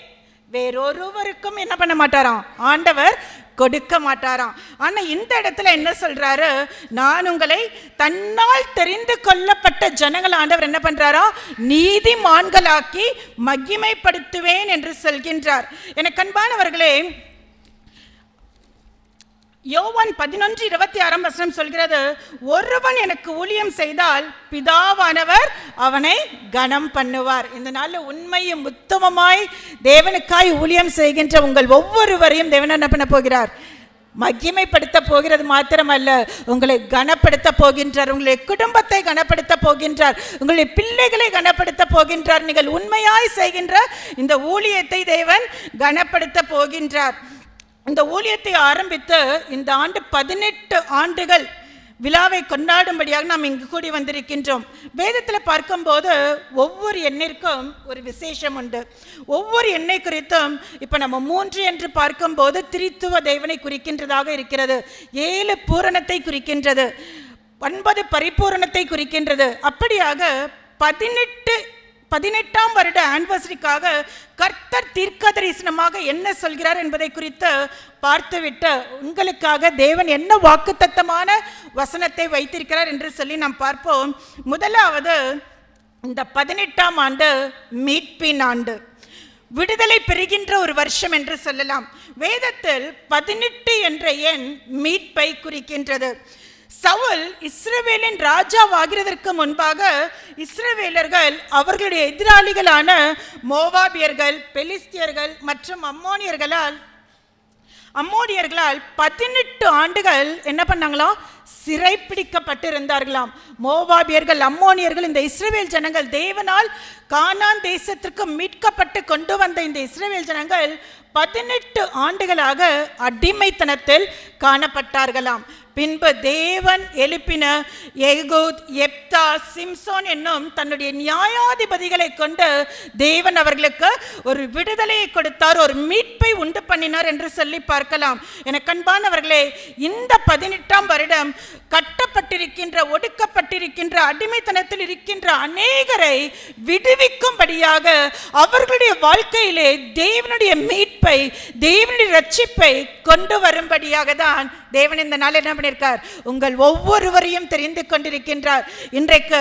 வேறொருவருக்கும் என்ன பண்ண மாட்டாராம்? ஆண்டவர் கொடுக்க மாட்டாராம். ஆனா இந்த இடத்துல என்ன சொல்றாரு? நான் உங்களை தன்னால் தெரிந்து கொள்ளப்பட்ட ஜனங்கள் ஆண்டவர் என்ன பண்றாரா? நீதிமான்களாக்கி மகிமைப்படுத்துவேன் என்று சொல்கின்றார். எனக்கு அன்பானவர்களே, யோவான் 11:26 சொல்கிறது, ஒருவன் எனக்கு ஊழியம் செய்தால் பிதாவானவர் அவனை கனம் பண்ணுவார். இந்த நாள்ல உண்மையும் உத்தமமாய் தேவனுக்காய் ஊழியம் செய்கின்ற உங்கள் ஒவ்வொருவரையும் தேவன் என்ன பண்ண போகிறார்? மகிமைப்படுத்த போகிறது மாத்திரமல்ல, உங்களை கனப்படுத்த போகின்றார், உங்களுடைய குடும்பத்தை கனப்படுத்த போகின்றார், உங்களுடைய பிள்ளைகளை கனப்படுத்த போகின்றார். நீங்கள் உண்மையாய் செய்கின்ற இந்த ஊழியத்தை தேவன் கனப்படுத்த போகின்றார். இந்த ஊழியத்தை ஆரம்பித்து இந்த ஆண்டு 18 ஆண்டுகள் விழாவை கொண்டாடும்படியாக நாம் இங்கு கூடி வந்திருக்கின்றோம். வேதத்தில் பார்க்கும்போது ஒவ்வொரு எண்ணிற்கும் ஒரு விசேஷம் உண்டு. ஒவ்வொரு எண்ணெய் குறித்தும் இப்போ நம்ம 3 என்று பார்க்கும்போது திரித்துவ தேவனை குறிக்கின்றதாக இருக்கிறது, 7 பூரணத்தை குறிக்கின்றது, 9 பரிபூரணத்தை குறிக்கின்றது. அப்படியாக 18ஆம் வருட ஆனிவர்சரிக்காக கர்த்தர் தீர்க்கதரிசனமாக என்ன சொல்கிறார் என்பதை குறித்து பார்த்துவிட்டு உங்களுக்காக தேவன் என்ன வாக்குத்தத்தமான வசனத்தை வைத்திருக்கிறார் என்று சொல்லி நாம் பார்ப்போம். முதலாவது, இந்த 18ஆம் ஆண்டு மீட்பின் ஆண்டு, விடுதலை பெறுகின்ற ஒரு வருஷம் என்று சொல்லலாம். வேதத்தில் 18 என்ற எண் மீட்பை குறிக்கின்றது. சவுல் இஸ்ரவேலின் ராஜாவாகிறதற்கு முன்பாக இஸ்ரவேலர்கள் அவர்களுடைய எதிராளிகளான மோவாபியர்கள், பெலிஸ்தியர்கள் மற்றும் அம்மோனியர்களால் 18 ஆண்டுகள் என்ன பண்ணாங்களாம்? சிறைப்பிடிக்கப்பட்டிருந்தார்களாம். மோவாபியர்கள், அம்மோனியர்கள், இந்த இஸ்ரவேல் ஜனங்கள் தேவனால் கானான் தேசத்திற்கு மீட்கப்பட்டு கொண்டு வந்த இந்த இஸ்ரவேல் ஜனங்கள் 18 ஆண்டுகளாக அடிமைத்தனத்தில் காணப்பட்டார்களாம். பின்பு தேவன் எழுப்பின ஏகூத், எப்தா, சிம்சோன் என்னும் தன்னுடைய நியாயாதிபதிகளை கொண்டு தேவன் அவர்களுக்கு ஒரு விடுதலையை கொடுத்தார், ஒரு மீட்பை உண்டு பண்ணினார் என்று சொல்லி பார்க்கலாம். எனக்கு அன்பானவர்களே, இந்த 18ஆம் வருடம் கட்டப்பட்டிருக்கின்ற, ஒடுக்கப்பட்டிருக்கின்ற, அடிமைத்தனத்தில் இருக்கின்ற அநேகரை விடுவிக்கும்படியாக அவர்களுடைய வாழ்க்கையிலே தேவனுடைய மீட்பை, தேவனுடைய ரட்சிப்பை கொண்டு வரும்படியாக தான் தேவன் இந்த நாள் என்ன பண்ணியிருக்கார்? உங்கள் ஒவ்வொருவரையும் தெரிந்து கொண்டிருக்கின்றார். இன்றைக்கு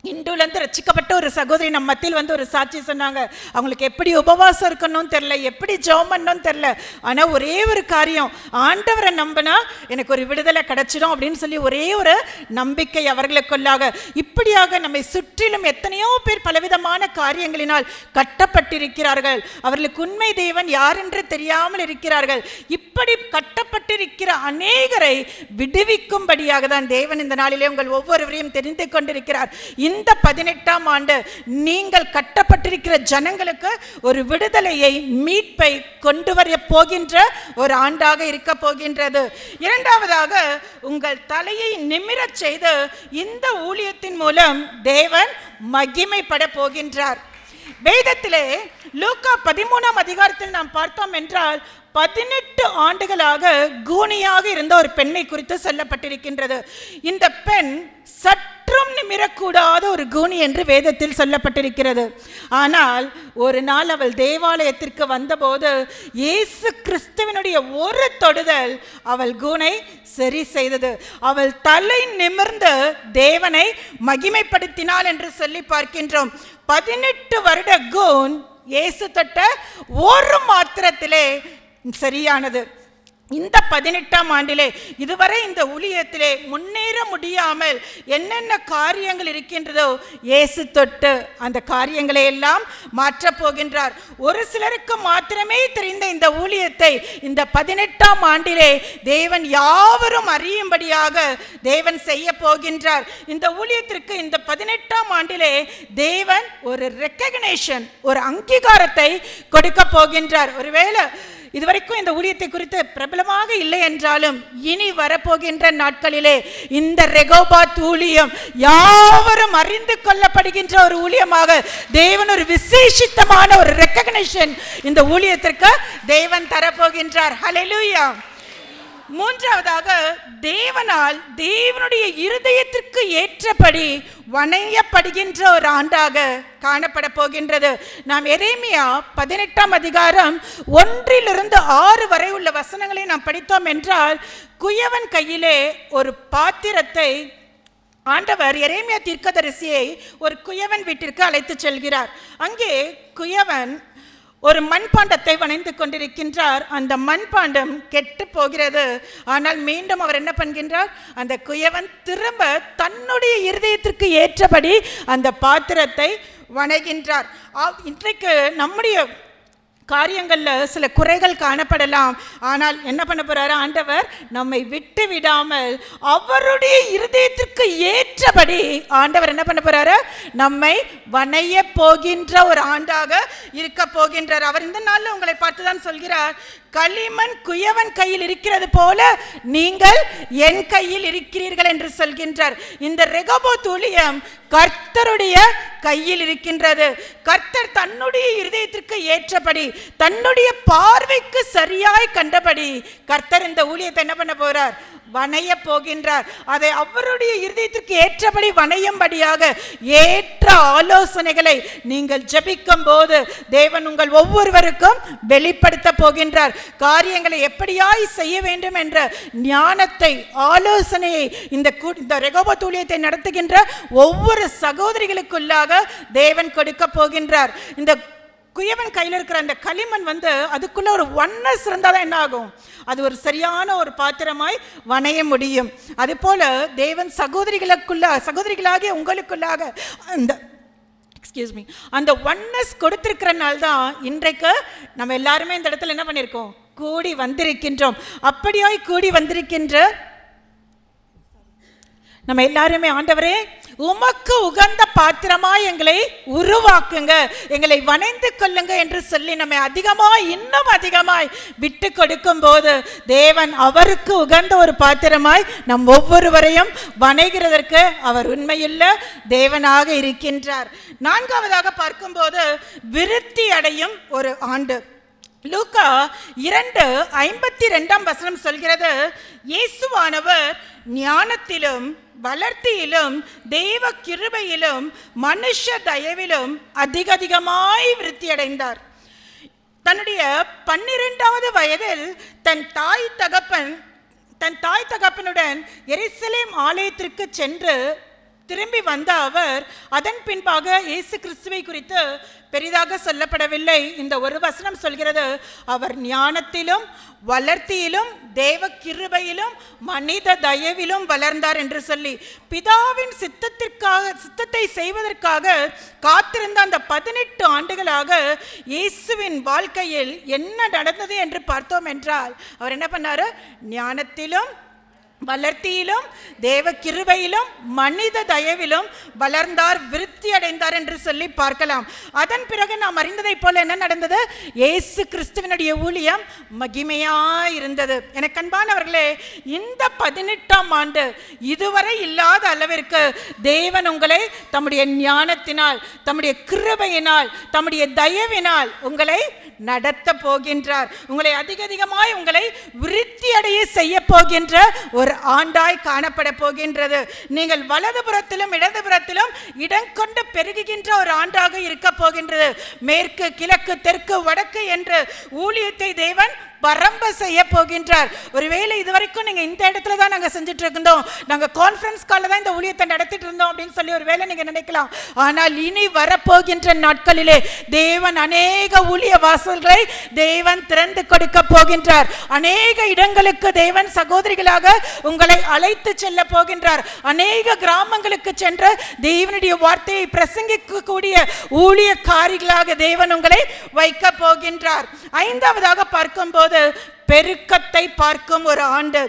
இந்துலேருந்து ரட்சிக்கப்பட்ட ஒரு சகோதரி நம்ம மத்தியில் ஒரு சாட்சி சொன்னாங்க. அவங்களுக்கு எப்படி உபவாசம் இருக்கணும்னு தெரில, எப்படி ஜெபம் பண்ணணும்னு தெரில, ஆனால் ஒரே ஒரு காரியம், ஆண்டவரை நம்பினா எனக்கு ஒரு விடுதலை கிடைச்சிடும் அப்படின்னு சொல்லி ஒரே ஒரு நம்பிக்கை அவர்களுக்குள்ளாக. இப்படியாக நம்மை சுற்றிலும் எத்தனையோ பேர் பலவிதமான காரியங்களினால் கட்டப்பட்டிருக்கிறார்கள். அவர்களுக்கு உண்மை தேவன் யார் என்று தெரியாமல் இருக்கிறார்கள். இப்படி கட்டப்பட்டிருக்கிற அநேகரை விடுவிக்கும்படியாக தான் தேவன் இந்த நாளிலே உங்கள் ஒவ்வொருவரையும் தெரிந்து கொண்டிருக்கிறார். இந்த 18ஆம் ஆண்டு நீங்கள் கட்டப்பட்டிருக்கிற ஜனங்களுக்கு ஒரு விடுதலையை, மீட்பை கொண்டு வர போகின்ற ஒரு ஆண்டாக இருக்க போகின்றது. இரண்டாவதாக, உங்கள் தலையை நிமிரச் செய்து இந்த ஊழியத்தின் மூலம் தேவன் மகிமைப்பட போகின்றார். வேதத்திலே லூக்கா 13ஆம் அதிகாரத்தில் நாம் பார்த்தோம் என்றால் 18 ஆண்டுகளாக கூனியாக இருந்த ஒரு பெண்ணை குறித்து சொல்லப்பட்டிருக்கின்றது. இந்த பெண் சற்றும் நிமிரக்கூடாத ஒரு கூனி என்று வேதத்தில் சொல்லப்பட்டிருக்கிறது. ஆனால் ஒரு நாள் அவள் தேவாலயத்திற்கு வந்தபோது இயேசு கிறிஸ்துவினுடைய ஒரு தொடுதல் அவள் கூனை சரி செய்தது. அவள் தலை நிமிர்ந்து தேவனை மகிமைப்படுத்தினாள் என்று சொல்லி பார்க்கின்றோம். 18 வருட கூன் இயேசு தொட்ட ஒரு மாத்திரத்திலே சரியானது. இந்த 18ஆம் ஆண்டிலே இதுவரை இந்த ஊழியத்திலே முன்னேற முடியாமல் என்னென்ன காரியங்கள் இருக்கின்றதோ இயேசு தொட்டு அந்த காரியங்களை எல்லாம் மாற்றப் போகின்றார். ஒரு சிலருக்கு மாத்திரமே தெரிந்த இந்த ஊழியத்தை இந்த 18ஆம் ஆண்டிலே தேவன் யாவரும் அறியும்படியாக தேவன் செய்ய போகின்றார். இந்த ஊழியத்திற்கு இந்த 18ஆம் ஆண்டிலே தேவன் ஒரு ரெக்கக்னேஷன், ஒரு அங்கீகாரத்தை கொடுக்க போகின்றார். ஒருவேளை இதுவரைக்கும் இந்த ஊழியத்தை குறித்து பிரபலமாக இல்லை என்றாலும் இனி வரப்போகின்ற நாட்களிலே இந்த ரெகோபாத் ஊழியம் யாவரும் அறிந்து கொள்ளப்படுகின்ற ஒரு ஊழியமாக தேவன் ஒரு விசேஷித்தமான ஒரு ரெக்கக்னிஷன் இந்த ஊழியத்திற்கு தேவன் தரப்போகின்றார். ஹல்லேலூயா. மூன்றாவதாக, தேவனால் தேவனுடைய இருதயத்திற்கு ஏற்றபடி வணையப்படுகின்ற ஒரு ஆண்டாக காணப்பட போகின்றது. நாம் எரேமியா 18ஆம் அதிகாரம் 1-6 வரை உள்ள வசனங்களை நாம் படித்தோம் என்றால், குயவன் கையிலே ஒரு பாத்திரத்தை ஆண்டவர் எரேமியா தீர்க்கதரிசியை ஒரு குயவன் வீட்டிற்கு அழைத்து செல்கிறார். அங்கே குயவன் ஒரு மண்பாண்டத்தை வணைந்து கொண்டிருக்கின்றார். அந்த மண்பாண்டம் கெட்டு போகிறது. ஆனால் மீண்டும் அவர் என்ன பண்ணுகின்றார்? அந்த குயவன் திரும்ப தன்னுடைய இருதயத்திற்கு ஏற்றபடி அந்த பாத்திரத்தை வணைகின்றார். இன்றைக்கு நம்முடைய காரியங்களில் சில குறைகள் காணப்படலாம். ஆனால் என்ன பண்ண போறாரு ஆண்டவர்? நம்மை விட்டு விடாமல் அவருடைய இருதயத்திற்கு ஏற்றபடி ஆண்டவர் என்ன பண்ண போறாரு? நம்மை வணைய போகின்ற ஒரு ஆண்டாக இருக்க போகின்றார். அவர் இந்த நாளில் உங்களை பார்த்துதான் சொல்கிறார், களிமண் குயவன் கையில் இருக்கிறது போல நீங்கள் என் கையில் இருக்கிறீர்கள் என்று சொல்கின்றார். இந்த ரெகோபாத் ஊழியம் கர்த்தருடைய கையில் இருக்கின்றது. கர்த்தர் தன்னுடைய இருதயத்திற்கு ஏற்றபடி, தன்னுடைய பார்வைக்கு சரியாய் கண்டபடி கர்த்தர் இந்த ஊழியத்தை என்ன பண்ண போறார்? வணைய போகின்றார். அதை அவருடைய இருதயத்திற்கு ஏற்றபடி வணையும்படியாக ஏற்ற ஆலோசனைகளை நீங்கள் ஜெபிக்கும் போது தேவன் உங்கள் ஒவ்வொருவருக்கும் வெளிப்படுத்த போகின்றார். காரியங்களை எப்படியாய் செய்ய வேண்டும் என்ற ஞானத்தை, ஆலோசனையை இந்த ரெகோபாத் ஊழியத்தை நடத்துகின்ற ஒவ்வொரு சகோதரிகளுக்குள்ளாக தேவன் கொடுக்க போகின்றார். இந்த குயவன் கையில் இருக்கிற அந்த களிமண் அதுக்குள்ள ஒரு ஒன்னஸ் இருந்தால் என்ன ஆகும்? அது ஒரு சரியான ஒரு பாத்திரமாய் வணைய முடியும். அது போல தேவன் சகோதரிகளாகிய உங்களுக்குள்ளாக அந்த ஒன்னஸ் கொடுத்திருக்கிறனால தான் இன்றைக்கு நம்ம எல்லாருமே இந்த இடத்துல என்ன பண்ணியிருக்கோம்? கூடி வந்திருக்கின்றோம். அப்படியாய் கூடி வந்திருக்கின்ற நம்ம எல்லாருமே, ஆண்டவரே உமக்கு உகந்த பாத்திரமாய் எங்களை உருவாக்குங்க, எங்களை வணைந்து கொள்ளுங்க என்று சொல்லி நம்ம இன்னும் அதிகமாய் விட்டு கொடுக்கும் போது தேவன் அவருக்கு உகந்த ஒரு பாத்திரமாய் நம் ஒவ்வொருவரையும் வணைகிறதற்கு அவர் உண்மையுள்ள தேவனாக இருக்கின்றார். நான்காவதாக பார்க்கும்போது விருத்தி அடையும் ஒரு ஆண்டு. லூக்கா 2:52 சொல்கிறது, இயேசுவானவர் ஞானத்திலும் வளர்த்தியிலும் தேவ கிருபையிலும் மனுஷ தயவிலும் அதிகமாய் விருத்தி அடைந்தார். தன்னுடைய 12வது வயதில் தன் தாய் தகப்பனுடன் எருசலேம் ஆலயத்திற்கு சென்று திரும்பி வந்த அவர் அதன் பின்பாக இயேசு கிறிஸ்துவை குறித்து பெரிதாக சொல்லப்படவில்லை. இந்த ஒரு வசனம் சொல்கிறது, அவர் ஞானத்திலும் வளர்த்தியிலும் தேவ கிருபையிலும் மனித தயவிலும் வளர்ந்தார் என்று சொல்லி, பிதாவின் சித்தத்தை செய்வதற்காக காத்திருந்த அந்த 18 ஆண்டுகளாக இயேசுவின் வாழ்க்கையில் என்ன நடந்தது என்று பார்த்தோம் என்றால், அவர் என்ன பண்ணாரு? ஞானத்திலும் வளர்த்தியிலும் தேவ கிருபையிலும் மனித தயவிலும் வளர்ந்தார், விருத்தி அடைந்தார் என்று சொல்லி பார்க்கலாம். அதன் பிறகு நாம் அறிந்ததை போல என்ன நடந்தது? இயேசு கிறிஸ்துவினுடைய ஊழியம் மகிமையாயிருந்தது. எனக்கு அன்பானவர்களே, இந்த 18ஆம் ஆண்டு இதுவரை இல்லாத அளவிற்கு தேவன் உங்களை தம்முடைய ஞானத்தினால், தம்முடைய கிருபையினால், தம்முடைய தயவினால் உங்களை நடத்த போகின்றார். உங்களை அதிகமாய் உங்களை விருத்தி அடைய செய்ய போகின்ற ஒரு ஆண்டாய் காணப்பட போகின்றது. நீங்கள் வலதுபுறத்திலும் இடதுபுறத்திலும் இடம் கொண்டு பெருகுகின்ற ஒரு ஆண்டாக இருக்க போகின்றது. மேற்கு, கிழக்கு, தெற்கு, வடக்கு என்று ஊழியத்தை தேவன் பரம்ப செய்ய போகின்றார். ஒருவேளை இதுவரைக்கும் நீங்க இந்த இடத்துல தான் நாங்க செஞ்சுட்டு இருந்தோம், நாங்க கான்ஃபரன்ஸ் கால்ல தான் இந்த ஊழியத்தை நடத்திட்டு இருந்தோம் அப்படின்னு சொல்லி ஒருவேளை நீங்க நினைக்கலாம். ஆனால் இனி வரப்போகின்ற நாட்களிலே தேவன் அநேக ஊழிய வாசல்களை தேவன் திறந்து கொடுக்க போகின்றார். அநேக இடங்களுக்கு தேவன் சகோதரிகளாக உங்களை அழைத்து செல்ல போகின்றார். அநேக கிராமங்களுக்கு சென்ற தேவனுடைய வார்த்தையை பிரசங்கிக்கக்கூடிய ஊழியக்காரிகளாக தேவன் உங்களை வைக்க போகின்றார். ஐந்தாவதாக பார்க்கும்போது பெருக்கத்தை பார்க்கும் ஒரு ஆண்டு.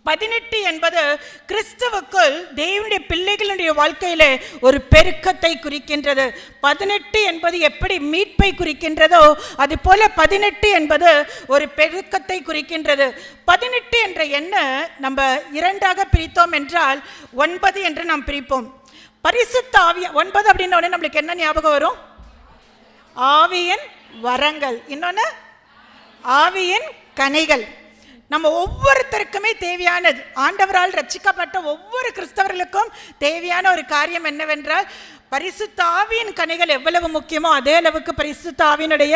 18 என்பது கிறிஸ்துவுக்குள் தேவனுடைய பிள்ளைகளுடைய வாழ்க்கையிலே ஒரு பெருக்கத்தை குறிக்கின்றது. 18 என்பது எப்படி மீட்பை குறிக்கின்றதோ அது போல 18 என்பது ஒரு பெருக்கத்தை குறிக்கின்றது. 18 என்ற எண்ணை நம்ம இரண்டாக பிரித்தோம் என்றால் 9 என்று நாம் பிரிப்போம். பரிசுத்த ஆவி 9 அப்படின்ன உடனே நம்மளுக்கு என்ன ஞாபகம் வரும்? ஆவியின் வரங்கள், இன்னொன்று ஆவியின் கனிகள். நம்ம ஒவ்வொருத்தருக்குமே தேவையானது, ஆண்டவரால் ரட்சிக்கப்பட்ட ஒவ்வொரு கிறிஸ்தவர்களுக்கும் தேவையான ஒரு காரியம் என்னவென்றால், பரிசுத்த ஆவியின் கனிகள் எவ்வளவு முக்கியமோ அதே அளவுக்கு பரிசுத்த ஆவியினுடைய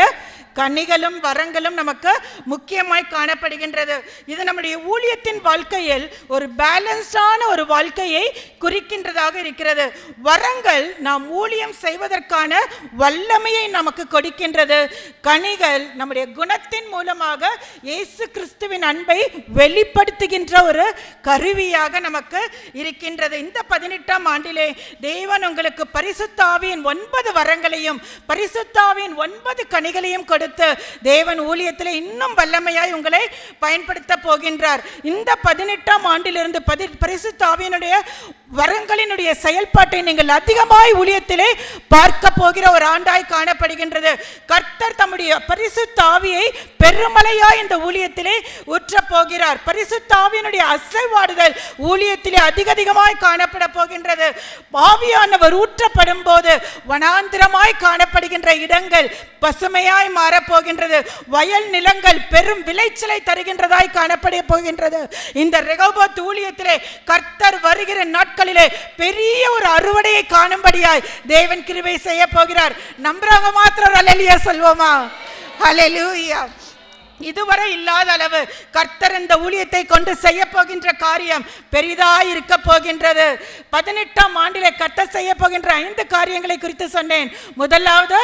கனிகளும் வரங்களும் நமக்கு முக்கியமாய் காணப்படுகின்றது. இது நம்முடைய ஊழியத்தின் வாழ்க்கையில் ஒரு பேலன்ஸ்டான ஒரு வாழ்க்கையை குறிக்கின்றதாக இருக்கிறது. வரங்கள் நாம் ஊழியம் செய்வதற்கான வல்லமையை நமக்கு கொடுக்கின்றது. கனிகள் நம்முடைய குணத்தின் மூலமாக இயேசு கிறிஸ்துவின் அன்பை வெளிப்படுத்துகின்ற ஒரு கருவியாக நமக்கு இருக்கின்றது. இந்த 18ஆம் ஆண்டிலே தேவன் உங்களுக்கு பரிசுத்த ஆவியின் 9 வரங்களையும் பரிசுத்த ஆவியின் 9 கனிகளையும் கொடுத்து தேவன் ஊழியத்தில் இன்னும் வல்லமையாய் உங்களை பயன்படுத்த போகின்றார். இந்த 18ஆம் ஆண்டிலிருந்து பரிசுத்த ஆவியினுடைய வரங்களினுடைய செயல்பாட்டை நீங்கள் அதிகமாய் ஊழியத்திலே பார்க்க போகிற ஒரு ஆண்டாய் காணப்படுகின்றது. கர்த்தர் தம்முடைய பரிசுத்த ஆவியை பெருமழையாய் இந்த ஊழியத்திலே ஊற்ற போகிறார். பரிசுத்த ஆவியினுடைய அசைவாடுதல் ஊழியத்திலே அதிகமாய் காணப்பட போகின்றது. ஆவியானவர் ஊற்றப்படும் போது வனாந்திரமாய் காணப்படுகின்ற இடங்கள் பசுமையாய் மாறப்போகின்றது. வயல் நிலங்கள் பெரும் விளைச்சலை தருகின்றதாய் காணப்பட போகின்றது. இந்த ரெகோபோத் ஊழியத்திலே கர்த்தர் வருகிற நாட்களிலே பெரிய ஒரு அறுவடையை காணும்படியாய் தேவன் கிருபை செய்ய போகிறார். நம்புறவங்க மாத்திரம் அல்லேலூயா சொல்வோமா? அல்லேலூயா. இதுவரை இல்லாத அளவு கர்த்தர் இந்த ஊழியத்தை கொண்டு செய்ய போகின்ற காரியம் பெரிதாய் இருக்க போகின்றது. 18ஆம் ஆண்டிலே கர்த்தர் செய்ய போகின்ற 5 காரியங்களை குறித்து சொன்னேன். முதலாவது,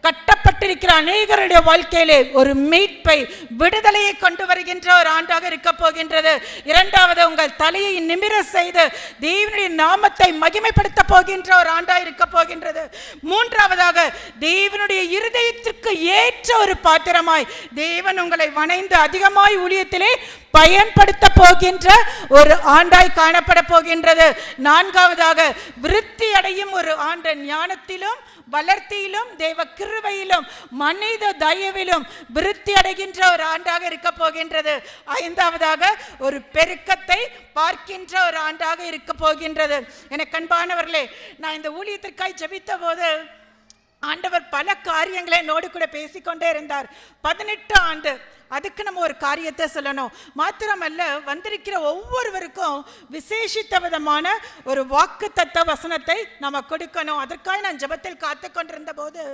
கட்டப்பட்டிருக்கிற அநேகருடைய வாழ்க்கையிலே ஒரு மீட்பை விடுதலையை கொண்டு வருகின்ற ஒரு ஆண்டாக இருக்க போகின்றது. இரண்டாவது, உங்கள் தலையை நிமிர செய்து தேவனுடைய நாமத்தை மகிமைப்படுத்த போகின்ற ஒரு ஆண்டாக இருக்க போகின்றது. மூன்றாவதாக, தேவனுடைய இருதயத்திற்கு ஏற்ற ஒரு பாத்திரமாய் தேவன் உங்களை வணைந்து அதிகமாய் ஊழியத்திலே பயன்படுத்த போகின்ற ஒரு ஆண்டாய் காணப்பட போகின்றது. நான்காவதாக, விருத்தி அடையும் ஒரு ஆண்டு, ஞானத்திலும் வளர்த்தியிலும் தேவ கிருபையிலும் மனித தயவிலும் விருத்தி அடைகின்ற ஒரு ஆண்டாக இருக்க போகின்றது. ஐந்தாவதாக, ஒரு பெருக்கத்தை பார்க்கின்ற ஒரு ஆண்டாக இருக்க போகின்றது. எனக்கு அன்பானவர்களே, நான் இந்த ஊழியத்திற்காய் ஜெபித்த போது ஆண்டவர் பல காரியங்களை என்னோடு கூட பேசிக்கொண்டே இருந்தார். 18 ஆண்டு, அதுக்கு நம்ம ஒரு காரியத்தை சொல்லணும். மாத்திரமல்ல, வந்திருக்கிற ஒவ்வொருவருக்கும் விசேஷித்த விதமான ஒரு வாக்குத்தத்த வசனத்தை நம்ம கொடுக்கணும். அதற்காக நான் ஜெபத்தில் காத்து கொண்டிருந்த போது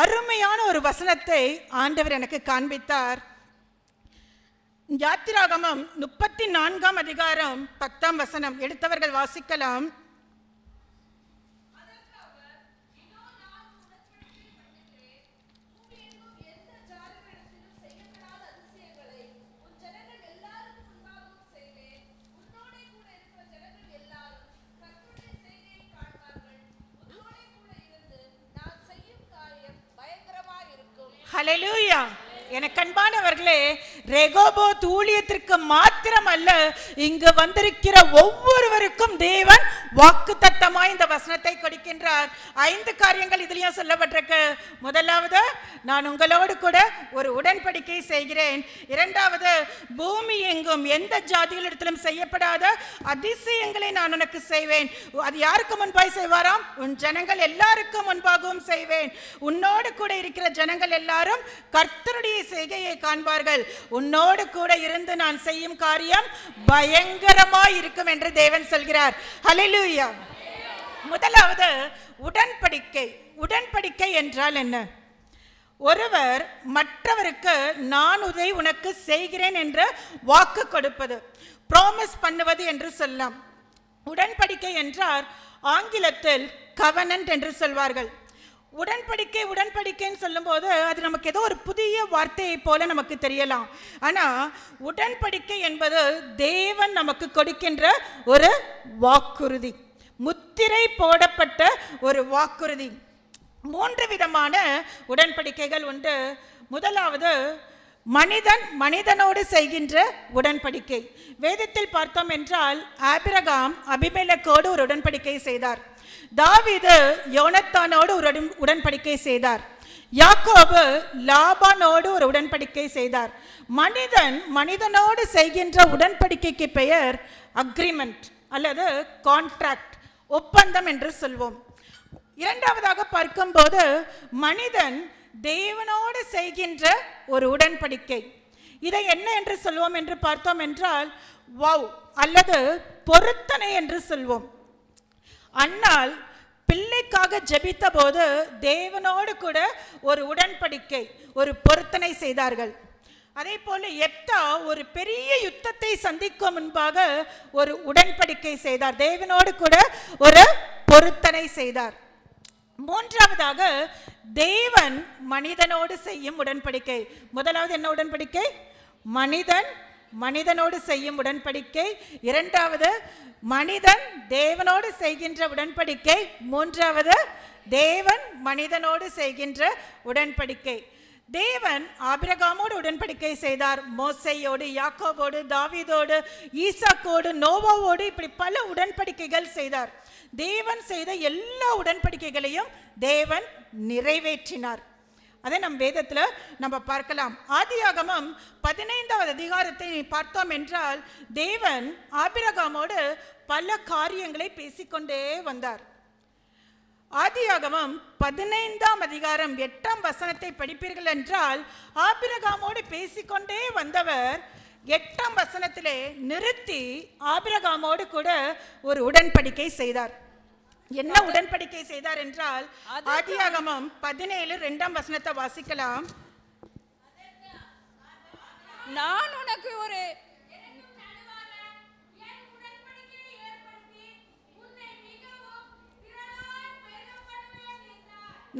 அருமையான ஒரு வசனத்தை ஆண்டவர் எனக்கு காண்பித்தார். யாத்திராகமம் 34ஆம் அதிகாரம் 10ஆம் வசனம். எடுத்தவர்கள் வாசிக்கலாம். ஹல்லேலூயா. எனக்கு அன்பானவர்களே, ரெகோபோத் ஊழியத்திற்கு மாத்திரமல்ல, இங்கு வந்திருக்கிற ஒவ்வொருவருக்கும் தேவன் வாக்குத்தத்தமாய் இந்த வசனத்தை கொடுக்கின்றார். 5 காரியங்கள் இதுலயும் சொல்லப்பட்டிருக்கு. முதலாவது, நான் உங்களோடு கூட ஒரு உடன்படிக்கை செய்கிறேன். இரண்டாவது, பூமி எங்கும் எந்த ஜாதிகளிடத்திலும் செய்யப்படாத அதிசயங்களை நான் உனக்கு செய்வேன். அது யாருக்கு முன்பாய் செய்வாராம்? உன் ஜனங்கள் எல்லாருக்கும் முன்பாகவும் செய்வேன். உன்னோடு கூட இருக்கிற ஜனங்கள் எல்லாரும் கர்த்தருடைய செய்கையை காண்பார்கள். உன்னோடு கூட இருந்து நான் செய்யும் காரியம் பயங்கரமாய் இருக்கும் என்று தேவன் சொல்கிறார். ஹல்லேலூயா. முதலாவது, உடன்படிக்கை. உடன்படிக்கை என்றால் என்ன? ஒருவர் மற்றவருக்கு நான் உதவி உனக்கு செய்கிறேன் என்று வாக்கு கொடுப்பது, ப்ராமிஸ் பண்ணுவது என்று சொல்லலாம். உடன்படிக்கை என்றால் ஆங்கிலத்தில் கவனன்ட் என்று சொல்வார்கள். உடன்படிக்கைன்னு சொல்லும்போது அது நமக்கு ஏதோ ஒரு புதிய வார்த்தையை போல நமக்கு தெரியலாம். ஆனால் உடன்படிக்கை என்பது தேவன் நமக்கு கொடுக்கின்ற ஒரு வாக்குறுதி, முத்திரை போடப்பட்ட ஒரு வாக்குறுதி. 3 விதமான உடன்படிக்கைகள் உண்டு. முதலாவது மனிதனோடு செய்கின்ற உடன்படிக்கை. வேதத்தில் பார்த்தோம் என்றால் ஆபிரகாம் அபிமெலேக்கோடு ஒரு உடன்படிக்கை செய்தார். தாவீது யோனத்தானோடு ஒரு உடன்படிக்கை செய்தார். யாக்கோபு லாபானோடு ஒரு உடன்படிக்கை செய்தார். மனிதனோடு செய்கின்ற உடன்படிக்கைக்கு பெயர் அக்ரிமெண்ட் அல்லது கான்ட்ராக்ட், ஒப்பந்தம் என்று சொல்வோம். இரண்டாவதாக பார்க்கும்போது மனிதன் தேவனோடு செய்கின்ற ஒரு உடன்படிக்கை. இதை என்ன என்று சொல்வோம் என்று பார்த்தோம் என்றால் வவ் அல்லது பொருத்தனை என்று சொல்வோம். அன்னாள் பிள்ளைக்காக ஜெபித்த போது தேவனோடு கூட ஒரு உடன்படிக்கை, ஒரு பொருத்தனை செய்தார்கள். அதே போல எப்தா ஒரு பெரிய யுத்தத்தை சந்திக்கும் முன்பாக ஒரு உடன்படிக்கை செய்தார், தேவனோடு கூட ஒரு பொருத்தனை செய்தார். மூன்றாவதாக தேவன் மனிதனோடு செய்யும் உடன்படிக்கை. முதலாவது என்ன உடன்படிக்கை? மனிதனோடு செய்யும் உடன்படிக்கை. இரண்டாவது மனிதன் தேவனோடு செய்கின்ற உடன்படிக்கை. மூன்றாவது தேவன் மனிதனோடு செய்கின்ற உடன்படிக்கை. தேவன் ஆபிரகாமோடு உடன்படிக்கை செய்தார், மோசையோடு, யாக்கோபோடு, தாவீதோடு, ஈசாக்கோடு, நோவாவோடு, இப்படி பல உடன்படிக்கைகள் செய்தார். தேவன் செய்த எல்லா உடன்படிக்கைகளையும் தேவன் நிறைவேற்றினார். அதை நம் வேதத்தில் நம்ம பார்க்கலாம். ஆதியாகமம் 15வது அதிகாரத்தை பார்த்தோம் என்றால் தேவன் ஆபிரகாமோடு பல காரியங்களை பேசிக்கொண்டே வந்தார். ஆதியாகமம் 15ஆம் அதிகாரம் 8ஆம் வசனத்தை படிப்பீர்கள் என்றால் ஆபிரகாமோடு பேசிக்கொண்டே வந்தவர் 8ஆம் வசனத்திலே நிறுத்தி ஆபிரகாமோடு கூட ஒரு உடன்படிக்கை செய்தார். என்ன உடன்படிக்கை செய்தார் என்றால் ஆதியாகமம் 17:2ஆம் வசனத்தை வாசிக்கலாம். நான் உனக்கு ஒரு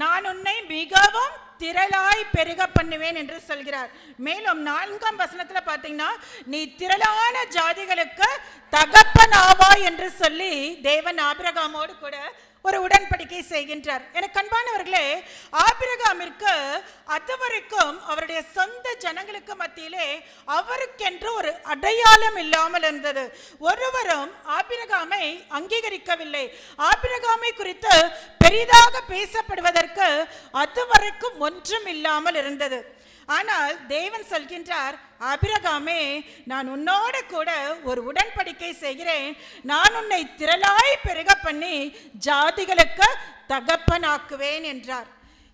நான் உன்னை மிகவும் திரளாய் பெருக பண்ணுவேன் என்று சொல்கிறார். மேலும் 4ஆம் வசனத்தில் பார்த்தீங்கன்னா நீ திரளான ஜாதிகளுக்கு தகப்பனாவாய் என்று சொல்லி தேவன் ஆபிரகாமோடு கூட ஒரு உடன்படிக்கை செய்கின்றார். எனக்கு அன்பானவர்களே, ஆபிரகாமிற்கு அதுவரைக்கும் அவருடைய சொந்த ஜனங்களுக்கு மத்தியிலே அவருக்கென்று ஒரு அடையாளம் இல்லாமல் இருந்தது. ஒருவரும் ஆபிரகாமை அங்கீகரிக்கவில்லை. ஆபிரகாமை குறித்து பெரிதாக பேசப்படுவதற்கு அதுவரைக்கும் ஒன்றும் இல்லாமல் இருந்தது. ஆனால் தேவன் சொல்கின்றார், ஆபிரகாமே, நான் உன்னோடு கூட ஒரு உடன்படிக்கை செய்கிறேன். நான் உன்னை திரளாய் பெருக பண்ணி ஜாதிகளுக்கு தகப்பனாக்குவேன் என்றார்.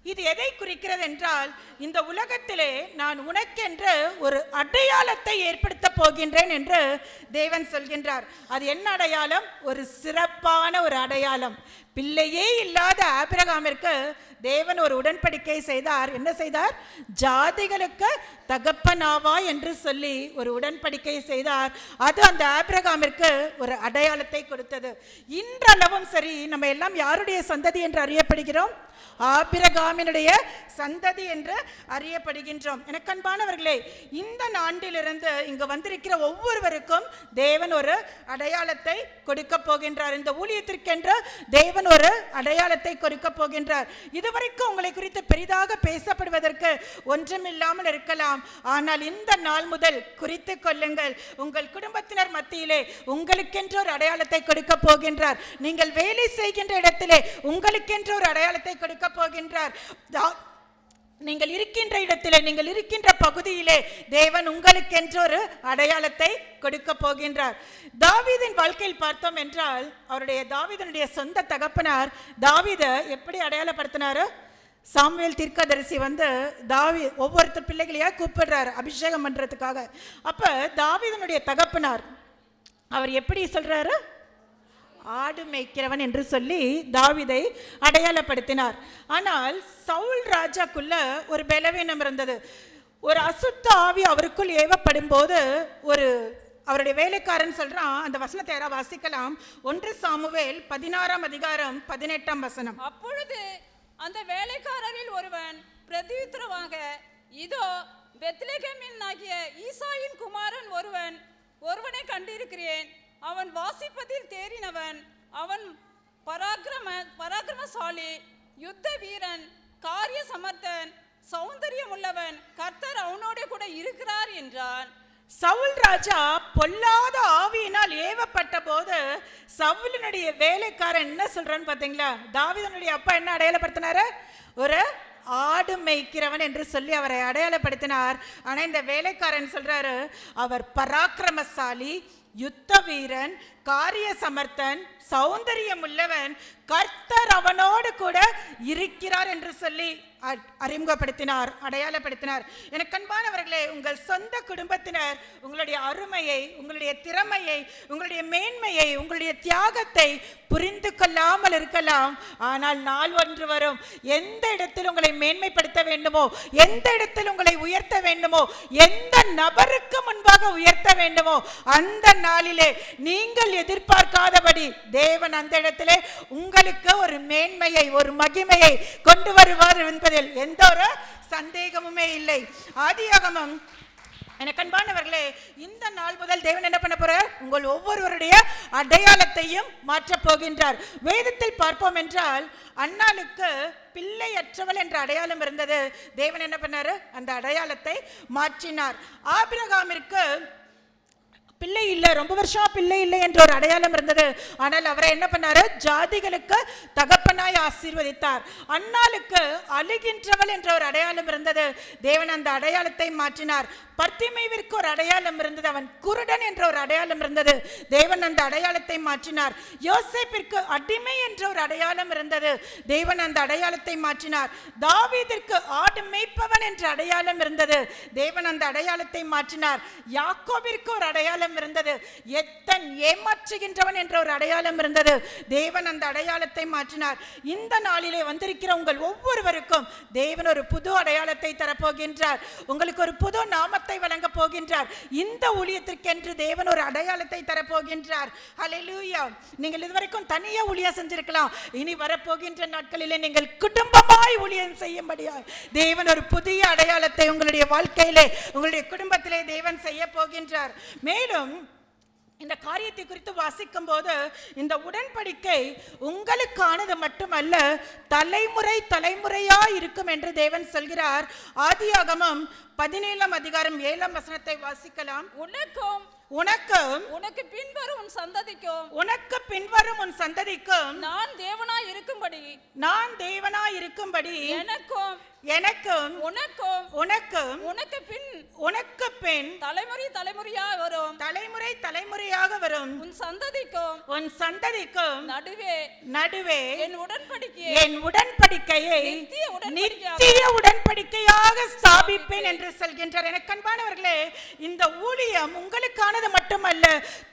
இது எதை குறிக்கிறது என்றால் இந்த உலகத்திலே நான் உனக்கென்று ஒரு அடையாளத்தை ஏற்படுத்த போகின்றேன் என்று தேவன் சொல்கின்றார். அது என்ன அடையாளம்? ஒரு சிறப்பான ஒரு அடையாளம். பிள்ளையே இல்லாத ஆபிரகாமிற்கு தேவன் ஒரு உடன்படிக்கை செய்தார். என்ன செய்தார்? ஜாதிகளுக்கு தகப்பனாவா என்று சொல்லி ஒரு உடன்படிக்கை செய்தார். அது அந்த ஆபிரகாமிற்கு ஒரு அடையாளத்தை கொடுத்தது. இன்றளவும் சரி, நம்ம எல்லாம் யாருடைய சந்ததி என்று அறியப்படுகிறோம்? ஆபிரகாமினுடைய சந்ததி என்று அறியப்படுகின்றோம். எனக்கு அன்பானவர்களே, இந்த நாட்டிலிருந்து இங்கு வந்திருக்கிற ஒவ்வொருவருக்கும் தேவன் ஒரு அடையாளத்தை கொடுக்க போகின்றார். இந்த ஊழியத்திற்கென்று தேவன் ஒரு அடையாளத்தை கொடுக்க போகின்றார். இதுவரைக்கும் உங்களை குறித்து பெரிதாக பேசப்படுவதற்கு ஒன்றுமில்லாமல் இருக்கலாம். ஆனால் இந்த நாள் முதல் குறித்து கொள்ளுங்கள், உங்கள் குடும்பத்தினர் மத்தியிலே உங்களுக்கென்று ஒரு அடையாளத்தை கொடுக்க போகின்றார். நீங்கள் வேலை செய்கின்ற இடத்திலே உங்களுக்கென்று ஒரு அடையாளத்தை கொடுக்க போகின்றார். நீங்கள் இருக்கின்ற இடத்திலே, நீங்கள் இருக்கின்ற பகுதியிலே தேவன் உங்களுக்கென்று ஒரு அடையாளத்தை கொடுக்க போகின்றார். தாவீதின் வாழ்க்கையில் பார்த்தோம் என்றால் தாவீதனுடைய சொந்த தகப்பனார் தாவீதை எப்படி அடையாளப்படுத்தினாரு? சாமுவேல் தீர்க்கதரிசி ஒவ்வொருத்தர் பிள்ளைகளையா கூப்பிடுறாரு அபிஷேகம் பண்றதுக்காக. அப்ப தாவீதனுடைய தகப்பனார் அவர் எப்படி சொல்றாரு? ஆடு மேய்க்கிறவன் என்று சொல்லி தாவீதை அடையாளப்படுத்தினார். ஆனால் சவுல் ராஜாக்குள்ள ஒரு பலவீனம் இருந்தது. ஒரு அசுத்த ஆவி அவருக்குள் ஏவப்படும் போது அவருடைய வேலைக்காரன் சொல்றான். அந்த வசனத்தை யாரா வாசிக்கலாம்? 1 சாமுவேல் 16ஆம் அதிகாரம் 18ஆம் வசனம். அப்பொழுது அந்த வேலைக்காரரில் ஒருவன் பிரதியுத்தரவாக, இதோ பெத்லெகேமின் ஆகிய ஈசாயின் குமாரன் ஒருவனை கண்டிருக்கிறேன். அவன் வாசிப்பதில் தேறினவன், அவன் பராக்கிரமசாலி, யுத்த வீரன், காரிய சமர்த்தன், சௌந்தரியம் உள்ளவன், கர்த்தர் அவனோட கூட இருக்கிறார் என்றான். சவுல் ராஜா பொல்லாத ஆவியினால் ஏவப்பட்ட போது சவுலினுடைய வேலைக்காரன் என்ன சொல்றான்னு பாத்தீங்களா? தாவீதுனுடைய அப்பா என்ன அடையாளப்படுத்தினாரு? ஒரு ஆடு மேய்க்கிறவன் என்று சொல்லி அவரை அடையாளப்படுத்தினார். ஆனா இந்த வேலைக்காரன் சொல்றாரு, அவர் பராக்கிரமசாலி, யுத்த வீரன், காரிய சமர்த்தன், சௌந்தரியம் உள்ளவன், கர்த்தர் அவனோடு கூட இருக்கிறார் என்று சொல்லி அறிமுகப்படுத்தினார், அடையாளப்படுத்தினார். எனக்கு அன்பானவர்களே, உங்கள் சொந்த குடும்பத்தினர் உங்களுடைய அருமையை, உங்களுடைய திறமையை, உங்களுடைய மேன்மையை, உங்களுடைய தியாகத்தை புரிந்து கொள்ளாமல் இருக்கலாம். ஆனால் நாள் ஒன்று வரும், எந்த இடத்தில் உங்களை மேன்மைப்படுத்த வேண்டுமோ, எந்த இடத்தில் உங்களை உயர்த்த வேண்டுமோ, எந்த நபருக்கு முன்பாக உயர்த்த வேண்டுமோ, அந்த நாளிலே நீங்கள் எதிர்பார்க்காதபடி தேவன் அந்த இடத்திலே உங்களுக்கு ஒரு மேன்மையை, ஒரு மகிமையை கொண்டு வருவார் என்பதில் எந்த ஒரு சந்தேகமுமே இல்லை. ஆதியாகமம், எனக்கு அன்பானவர்களே, இந்த நாள் முதல் தேவன் என்ன பண்ண போறார்? உங்கள் ஒவ்வொருவருடைய அடையாளத்தையும் மாற்றப் போகின்றார். வேதத்தில் பார்ப்போம் என்றால் அன்னாளுக்கு பிள்ளையற்றவள் என்ற அடையாளம் இருந்தது. தேவன் என்ன பண்ணாரு? அந்த அடையாளத்தை மாற்றினார். ஆபிரகாமிற்கு பிள்ளை இல்லை, ரொம்ப வருஷம் பிள்ளை இல்லை என்ற ஒரு அடையாளம் இருந்தது. ஆனால் அவரை என்ன பண்ணாரு? ஜாதிகளுக்கு தகப்பனாய் ஆசீர்வதித்தார். அன்னாளுக்கு அழுகின்றவள் என்ற ஒரு அடையாளம் இருந்தது. தேவன் அந்த அடையாளத்தை மாற்றினார். பர்த்திமேவிற்கு ஒரு அடையாளம் இருந்தது, அவன் குருடன் என்ற ஒரு அடையாளம் இருந்தது. தேவன் அந்த அடையாளத்தை மாற்றினார். யோசேப்பிற்கு அடிமை என்ற ஒரு அடையாளம் இருந்தது. தேவன் அந்த அடையாளத்தை மாற்றினார். தாவீதிற்கு ஆடு மேய்ப்பவன் என்ற அடையாளம் இருந்தது. தேவன் அந்த அடையாளத்தை மாற்றினார். யாக்கோபிற்கு ஒரு அடையாளம் இருந்தது, எத்தன் ஏமாற்றுகின்றவன் என்ற ஒரு அடையாளம் இருந்தது. தேவன் அந்த அடையாளத்தை மாற்றினார். இந்த நாளிலே வந்திருக்கிற உங்கள் ஒவ்வொருவருக்கும் தேவன் ஒரு புது அடையாளத்தை தரப்போகின்றார். உங்களுக்கு ஒரு புது நாமத்தை வழங்க போகின்றார். இந்த ஊழியத்திற்கென்று தேவன் ஒரு அடையாளத்தை தரப்போகின்றார். ஹல்லேலூயா. நீங்கள் இதுவரைக்கும் தனியா ஊழியம் செஞ்சிருக்கலாம். இனி வரப்போகின்ற நாட்களிலே நீங்கள் குடும்பமாய் ஊழியம் செய்யும்படியாய் தேவன் ஒரு புதிய அடையாளத்தை உங்களுடைய வாழ்க்கையிலே, உங்களுடைய குடும்பத்திலே தேவன் செய்ய போகின்றார். மேலும் இந்த காரியத்தை குறித்து வாசிக்கும் போது இந்த உடன்படிக்கை உங்களுக்கானது மட்டுமல்ல, தலைமுறை தலைமுறையா இருக்கும் என்று தேவன் சொல்கிறார். ஆதியாகமம் 17ஆம் அதிகாரம் 7ஆம் வசனத்தை வாசிக்கலாம். உனக்கு பின்வரும் உன் சந்ததிக்கும், உனக்கு பின்வரும் உன் சந்ததிக்கும் நான் தேவனாய் இருக்கும்படி எனக்கும் உனக்கு பின் தலைமுறை தலைமுறையாக வரும் உன் சந்ததிக்கும் நடுவே என் உடன்படிக்கையை நித்திய உடன்படிக்கையாக ஸ்தாபிப்பேன் என்று சொல்கின்றார். எனக்கு அன்பானவர்களே, இந்த ஊழியம் உங்களுக்கானது மட்டுமல்ல,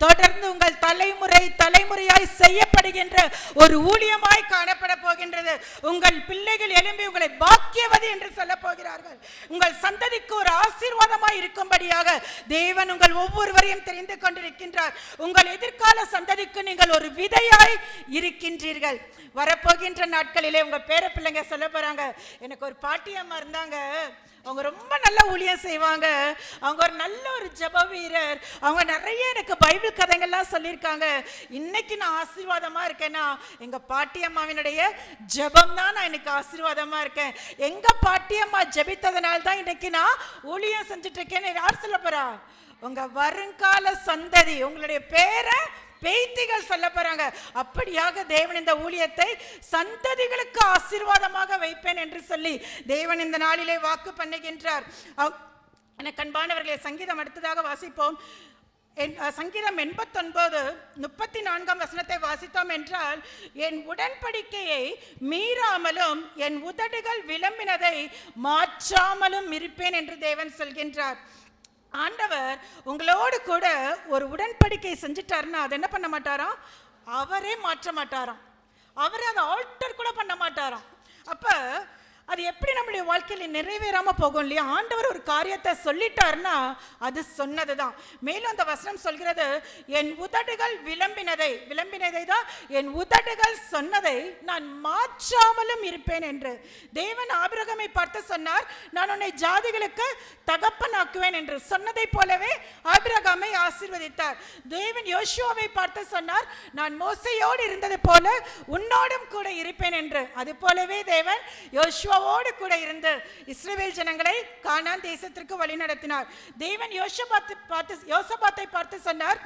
தொடர்ந்து உங்கள் தலைமுறையாய் செய்யப்படுகின்ற ஒரு ஊழியமாய் காணப்பட போகின்றது. உங்கள் பிள்ளைகள் எழும்பி உங்களை பாக்கியவதி என்று சொல்ல போகிறார்கள். உங்கள் சந்ததிக்கு ஒரு ஆசீர்வாதமாய் இருக்கும்படியாக தேவன் உங்கள் ஒவ்வொருவரையும் தெரிந்து கொண்டிருக்கின்றார். உங்கள் எதிர்கால சந்ததிக்கு நீங்கள் ஒரு விதையாய் இருக்கின்றீர்கள். வரப்போகின்ற நாட்களிலே உங்க பேர பிள்ளைங்க சொல்ல போறாங்க, எனக்கு ஒரு பாட்டியம்மா இருந்தாங்க, அவங்க ரொம்ப நல்ல ஊழியம் செய்வாங்க, அவங்க ஒரு நல்ல ஒரு ஜெப வீரர், அவங்க நிறைய எனக்கு பைபிள் கதைகள்லாம் சொல்லியிருக்காங்க. இன்னைக்கு நான் ஆசீர்வாதமா இருக்கேன்னா எங்க பாட்டியம்மாவினுடைய ஜெபம் தான் நான் இன்னைக்கு ஆசீர்வாதமா இருக்கேன். எங்க பாட்டியம்மா ஜெபித்ததனால தான் இன்னைக்கு நான் ஊழியம் செஞ்சுட்டு இருக்கேன்னு யார் சொல்ல போறா? உங்க வருங்கால சந்ததி, உங்களுடைய பேரை பேத்திகள் சொல்ல போறாங்க. அப்படியாக தேவன் இந்த ஊழியத்தை சந்ததிகளுக்கு ஆசீர்வாதமாக வைப்பேன் என்று சொல்லி தேவன் இந்த நாளிலே வாக்கு பண்ணுகின்றார். எனக்கு அன்பானவர்களே, சங்கீதம் அடுத்ததாக வாசிப்போம். சங்கீதம் 89:34 வசனத்தை வாசித்தோம் என்றால், என் உடன்படிக்கையை மீறாமலும் என் உதடுகள் விளம்பினதை மாற்றாமலும் இருப்பேன் என்று தேவன் சொல்கின்றார். ஆண்டவர் உங்களோடு கூட ஒரு உடன்படிக்கை செஞ்சிட்டாருன்னா அது என்ன பண்ண மாட்டாராம்? அவரே மாற்ற மாட்டாராம். அவரே அதை ஆல்டர் கூட பண்ண மாட்டாராம். அப்ப அது எப்படி நம்மளுடைய வாழ்க்கையில நிறைவேறாம போகும் இல்லையா? ஆண்டவர் ஒரு காரியத்தை சொல்லிட்டாருன்னா அது சொன்னதுதான். மேலும் அந்த வசனம் சொல்கிறது, என் உதடுகள் விளம்பினதை தான் என் உதடுகள் சொன்னதை நான் மாற்றாமலும் இருப்பேன் என்று. தேவன் ஆபிரகாமை பார்த்து சொன்னார், நான் உன்னை ஜாதிகளுக்கு தகப்பனாக்குவேன் என்று. சொன்னதை போலவே ஆபிரகாமை ஆசீர்வதித்தார். தேவன் யோசுவாவை பார்த்து சொன்னார், நான் மோசையோடு இருந்தது போல உன்னோடும் கூட இருப்பேன் என்று. அது போலவே தேவன் யோசுவாவோடு கூட இருந்து இஸ்ரவேல் ஜனங்களை கானான் தேசத்திற்கு வழி நடத்தினார். தேவன் யோசபாத்தை பார்த்து சொன்னார்,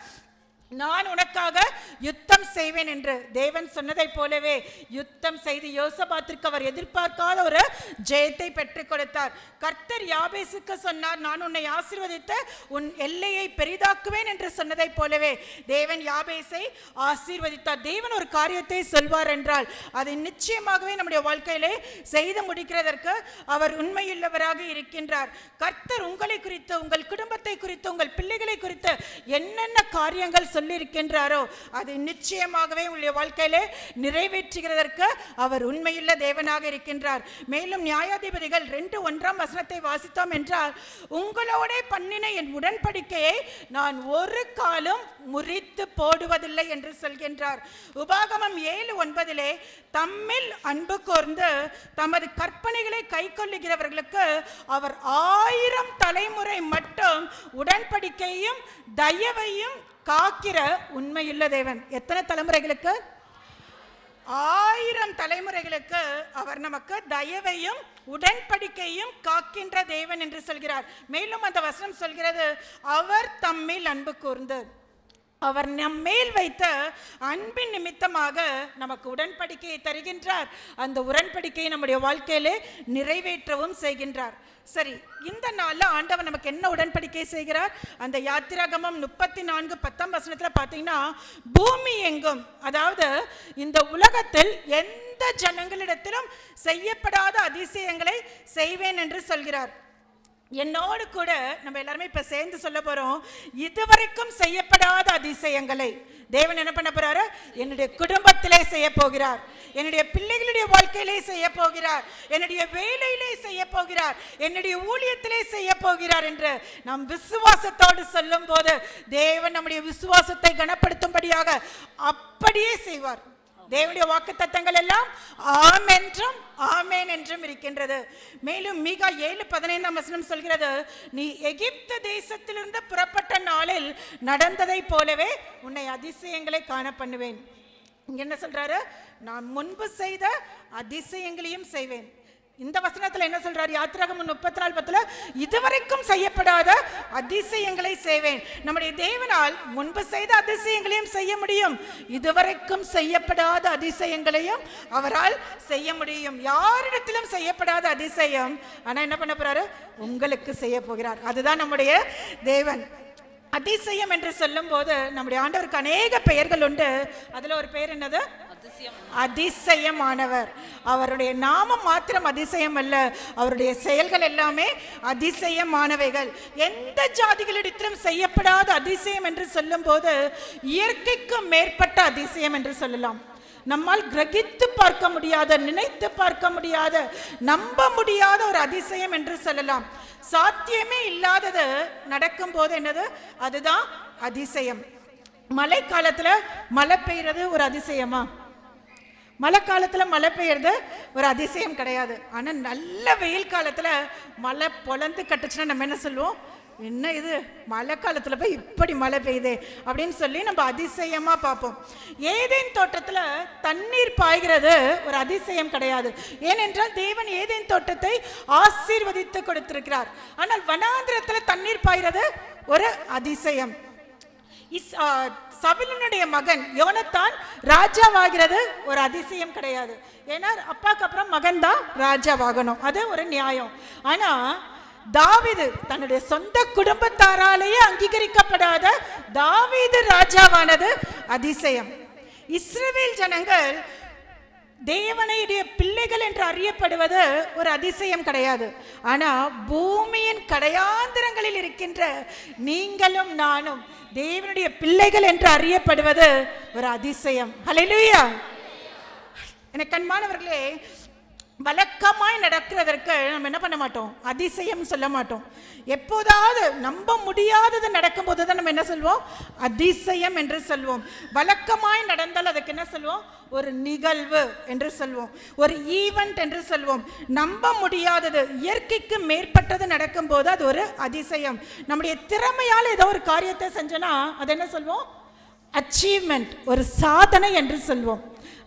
நான் உனக்காக யுத்தம் செய்வேன் என்று. தேவன் சொன்னதை போலவே யுத்தம் செய்து யோசபாத்திற்கு அவர் எதிர்பார்க்காத ஒரு ஜெயத்தை பெற்றுக் கொடுத்தார். கர்த்தர் யாபேசுக்கு சொன்னார், நான் உன்னை ஆசீர்வதித்து உன் எல்லையை பெரிதாக்குவேன் என்று சொன்னதை போலவே தேவன் யாபேசை ஆசீர்வதித்தார். தேவன் ஒரு காரியத்தை சொல்வார் என்றால் அதை நிச்சயமாகவே நம்முடைய வாழ்க்கையிலே செய்து முடிக்கிறதற்கு அவர் உண்மையுள்ளவராக இருக்கின்றார். கர்த்தர் உங்களை குறித்து, உங்கள் குடும்பத்தை குறித்து, உங்கள் பிள்ளைகளை குறித்து என்னென்ன காரியங்கள் சொல்லி இருக்கின்றாரோ அது நிச்சயமாகவே உங்களுடைய வாழ்க்கையிலே நிறைவேற்றுகிறதற்கு அவர் உண்மையுள்ள தேவனாக இருக்கின்றார். மேலும் நியாயாதிபதிகள் 2:1 வாசித்தோம் என்றால், உங்களோட பண்ணின என் உடன்படிக்கையை நான் ஒரு காலம் முறித்து போடுவதில்லை என்று சொல்கின்றார். உபாகமம் 7:9 தம்மில் அன்பு கூர்ந்து தமது கற்பனைகளை கை கொள்ளுகிறவர்களுக்கு அவர் 1000 தலைமுறை மட்டும் உடன்படிக்கையும் தயவையும் காக்கிற உண்மையுள்ள தேவன். எத்தனை தலைமுறைகளுக்கு? 1000 தலைமுறைகளுக்கு அவர் நமக்கு தயவையும் உடன்படிக்கையும் காக்கின்ற தேவன் என்று சொல்கிறார். மேலும் அந்த வசனம் சொல்கிறது, அவர் தம்மில் அன்பு கூர்ந்து, அவர் நம்மேல் வைத்த அன்பின் நிமித்தமாக நமக்கு உடன்படிக்கையை தருகின்றார். அந்த உடன்படிக்கையை நம்முடைய வாழ்க்கையிலே நிறைவேற்றவும் செய்கின்றார். சரி, இந்த நாள்ல ஆண்டவர் நமக்கு என்ன உடன்படிக்கை செய்கிறார்? அந்த யாத்திராகமம் 34:10 பார்த்தீங்கன்னா, பூமி எங்கும், அதாவது இந்த உலகத்தில் எந்த ஜனங்களிடத்திலும் செய்யப்படாத அதிசயங்களை செய்வேன் என்று சொல்கிறார். என்னோடு கூட நம்ம எல்லாருமே இப்ப சேர்ந்து சொல்ல போறோம், இதுவரைக்கும் செய்யப்படாத அதிசயங்களை தேவன் என்ன பண்ண போறாரு? என்னுடைய குடும்பத்திலே செய்ய போகிறார், என்னுடைய பிள்ளைகளுடைய வாழ்க்கையிலே செய்ய போகிறார், என்னுடைய வேலையிலே செய்ய போகிறார், என்னுடைய ஊழியத்திலே செய்ய போகிறார் என்று நாம் விசுவாசத்தோடு சொல்லும் போது தேவன் நம்முடைய விசுவாசத்தை கனப்படுத்தும்படியாக அப்படியே செய்வார். தேவனுடைய வாக்குத்தத்தங்கள் எல்லாம் ஆம் என்றும் ஆமேன் என்றும் இருக்கின்றது. மேலும் மீகா 7:15 சொல்கிறது, நீ எகிப்து தேசத்திலிருந்து புறப்பட்ட நாளில் நடந்ததை போலவே உன்னை அதிசயங்களை காண பண்ணுவேன். இங்க என்ன சொல்றாரு? நான் முன்பு செய்த அதிசயங்களையும் செய்வேன். இந்த வசனத்துல என்ன சொல்றாரு? யாத்திராகமம் 34:10 இதுவரைக்கும் செய்யப்படாத அதிசயங்களை செய்வேன். நம்முடைய தேவனால் முன்பு செய்த அதிசயங்களையும் செய்ய முடியும், இதுவரைக்கும் செய்யப்படாத அதிசயங்களையும் அவரால் செய்ய முடியும். யாரிடத்திலும் செய்யப்படாத அதிசயம் ஆனா என்ன பண்ண போறாரு? உங்களுக்கு செய்ய போகிறார். அதுதான் நம்முடைய தேவன். அதிசயம் என்று சொல்லும் போது நம்முடைய ஆண்டவருக்கு அநேக பெயர்கள் உண்டு. அதுல ஒரு பெயர் என்னது? அதிசயமானவர். அவருடைய நாமம் மாத்திரம் அதிசயம் அல்ல, அவருடைய செயல்கள் எல்லாமே அதிசயமானவைகள். எந்த ஜாதிகளிடத்திலும் செய்யப்படாத அதிசயம் என்று சொல்லும் போது இயற்கைக்கு மேற்பட்ட அதிசயம் என்று சொல்லலாம். நம்மால் கிரகித்து பார்க்க முடியாத, நினைத்து பார்க்க முடியாத, நம்ப முடியாத ஒரு அதிசயம் என்று சொல்லலாம். சாத்தியமே இல்லாதது நடக்கும் போது என்னது? அதுதான் அதிசயம். மழை காலத்துல மழை பெய்யறது ஒரு அதிசயமா? மழை காலத்துல மழை பெய்யறது ஒரு அதிசயம் கிடையாது. ஆனா நல்ல வெயில் காலத்துல மழை பொழந்து கட்டுச்சுன்னா நம்ம என்ன சொல்லுவோம்? என்ன இது மழை காலத்துல போய் இப்படி மழை பெய்யுதே அப்படின்னு சொல்லி நம்ம அதிசயமா பார்ப்போம். ஏதேன் தோட்டத்துல தண்ணீர் பாய்கிறது ஒரு அதிசயம் கிடையாது. ஏனென்றால் தேவன் ஏதேன் தோட்டத்தை ஆசீர்வதித்து கொடுத்திருக்கிறார். ஆனால் வனாந்திரத்துல தண்ணீர் பாய்கிறது ஒரு அதிசயம். சவுலினுடைய மகன் யோனத்தான் ராஜாவாகிறது ஒரு அதிசயம் கிடையாது. ஏன்னா அப்பாக்கு அப்புறம் மகன் தான் ராஜாவாகணும், அது ஒரு நியாயம். ஆனா தாவீது தன்னுடைய சொந்த குடும்பத்தாராலேயே அங்கீகரிக்கப்படாத தாவீது ராஜாவானது அதிசயம். இஸ்ரவேல் ஜனங்கள் தேவனுடைய பிள்ளைகள் என்று அறியப்படுவது ஒரு அதிசயம் கிடையாது. ஆனா பூமியின் கடையாந்திரங்களில் இருக்கின்ற நீங்களும் நானும் தேவனுடைய பிள்ளைகள் என்று அறியப்படுவது ஒரு அதிசயம். ஹல்லேலூயா. எனக்கு அன்பானவர்களே, வழக்கமாய் நடக்கிறதற்கு நம்ம என்ன பண்ண மாட்டோம்? அதிசயம் சொல்ல மாட்டோம். எப்போதாவது நம்ப முடியாதது நடக்கும்போது தான் நம்ம என்ன சொல்வோம்? அதிசயம் என்று சொல்வோம். வழக்கமாய் நடந்தால் அதுக்கு என்ன சொல்வோம்? ஒரு நிகழ்வு என்று சொல்வோம், ஒரு ஈவெண்ட் என்று சொல்வோம். நம்ப முடியாதது, இயற்கைக்கு மேற்பட்டது நடக்கும்போது அது ஒரு அதிசயம். நம்முடைய திறமையால் ஏதோ ஒரு காரியத்தை செஞ்சோன்னா அது என்ன சொல்வோம்? அச்சீவ்மெண்ட், ஒரு சாதனை என்று சொல்வோம்.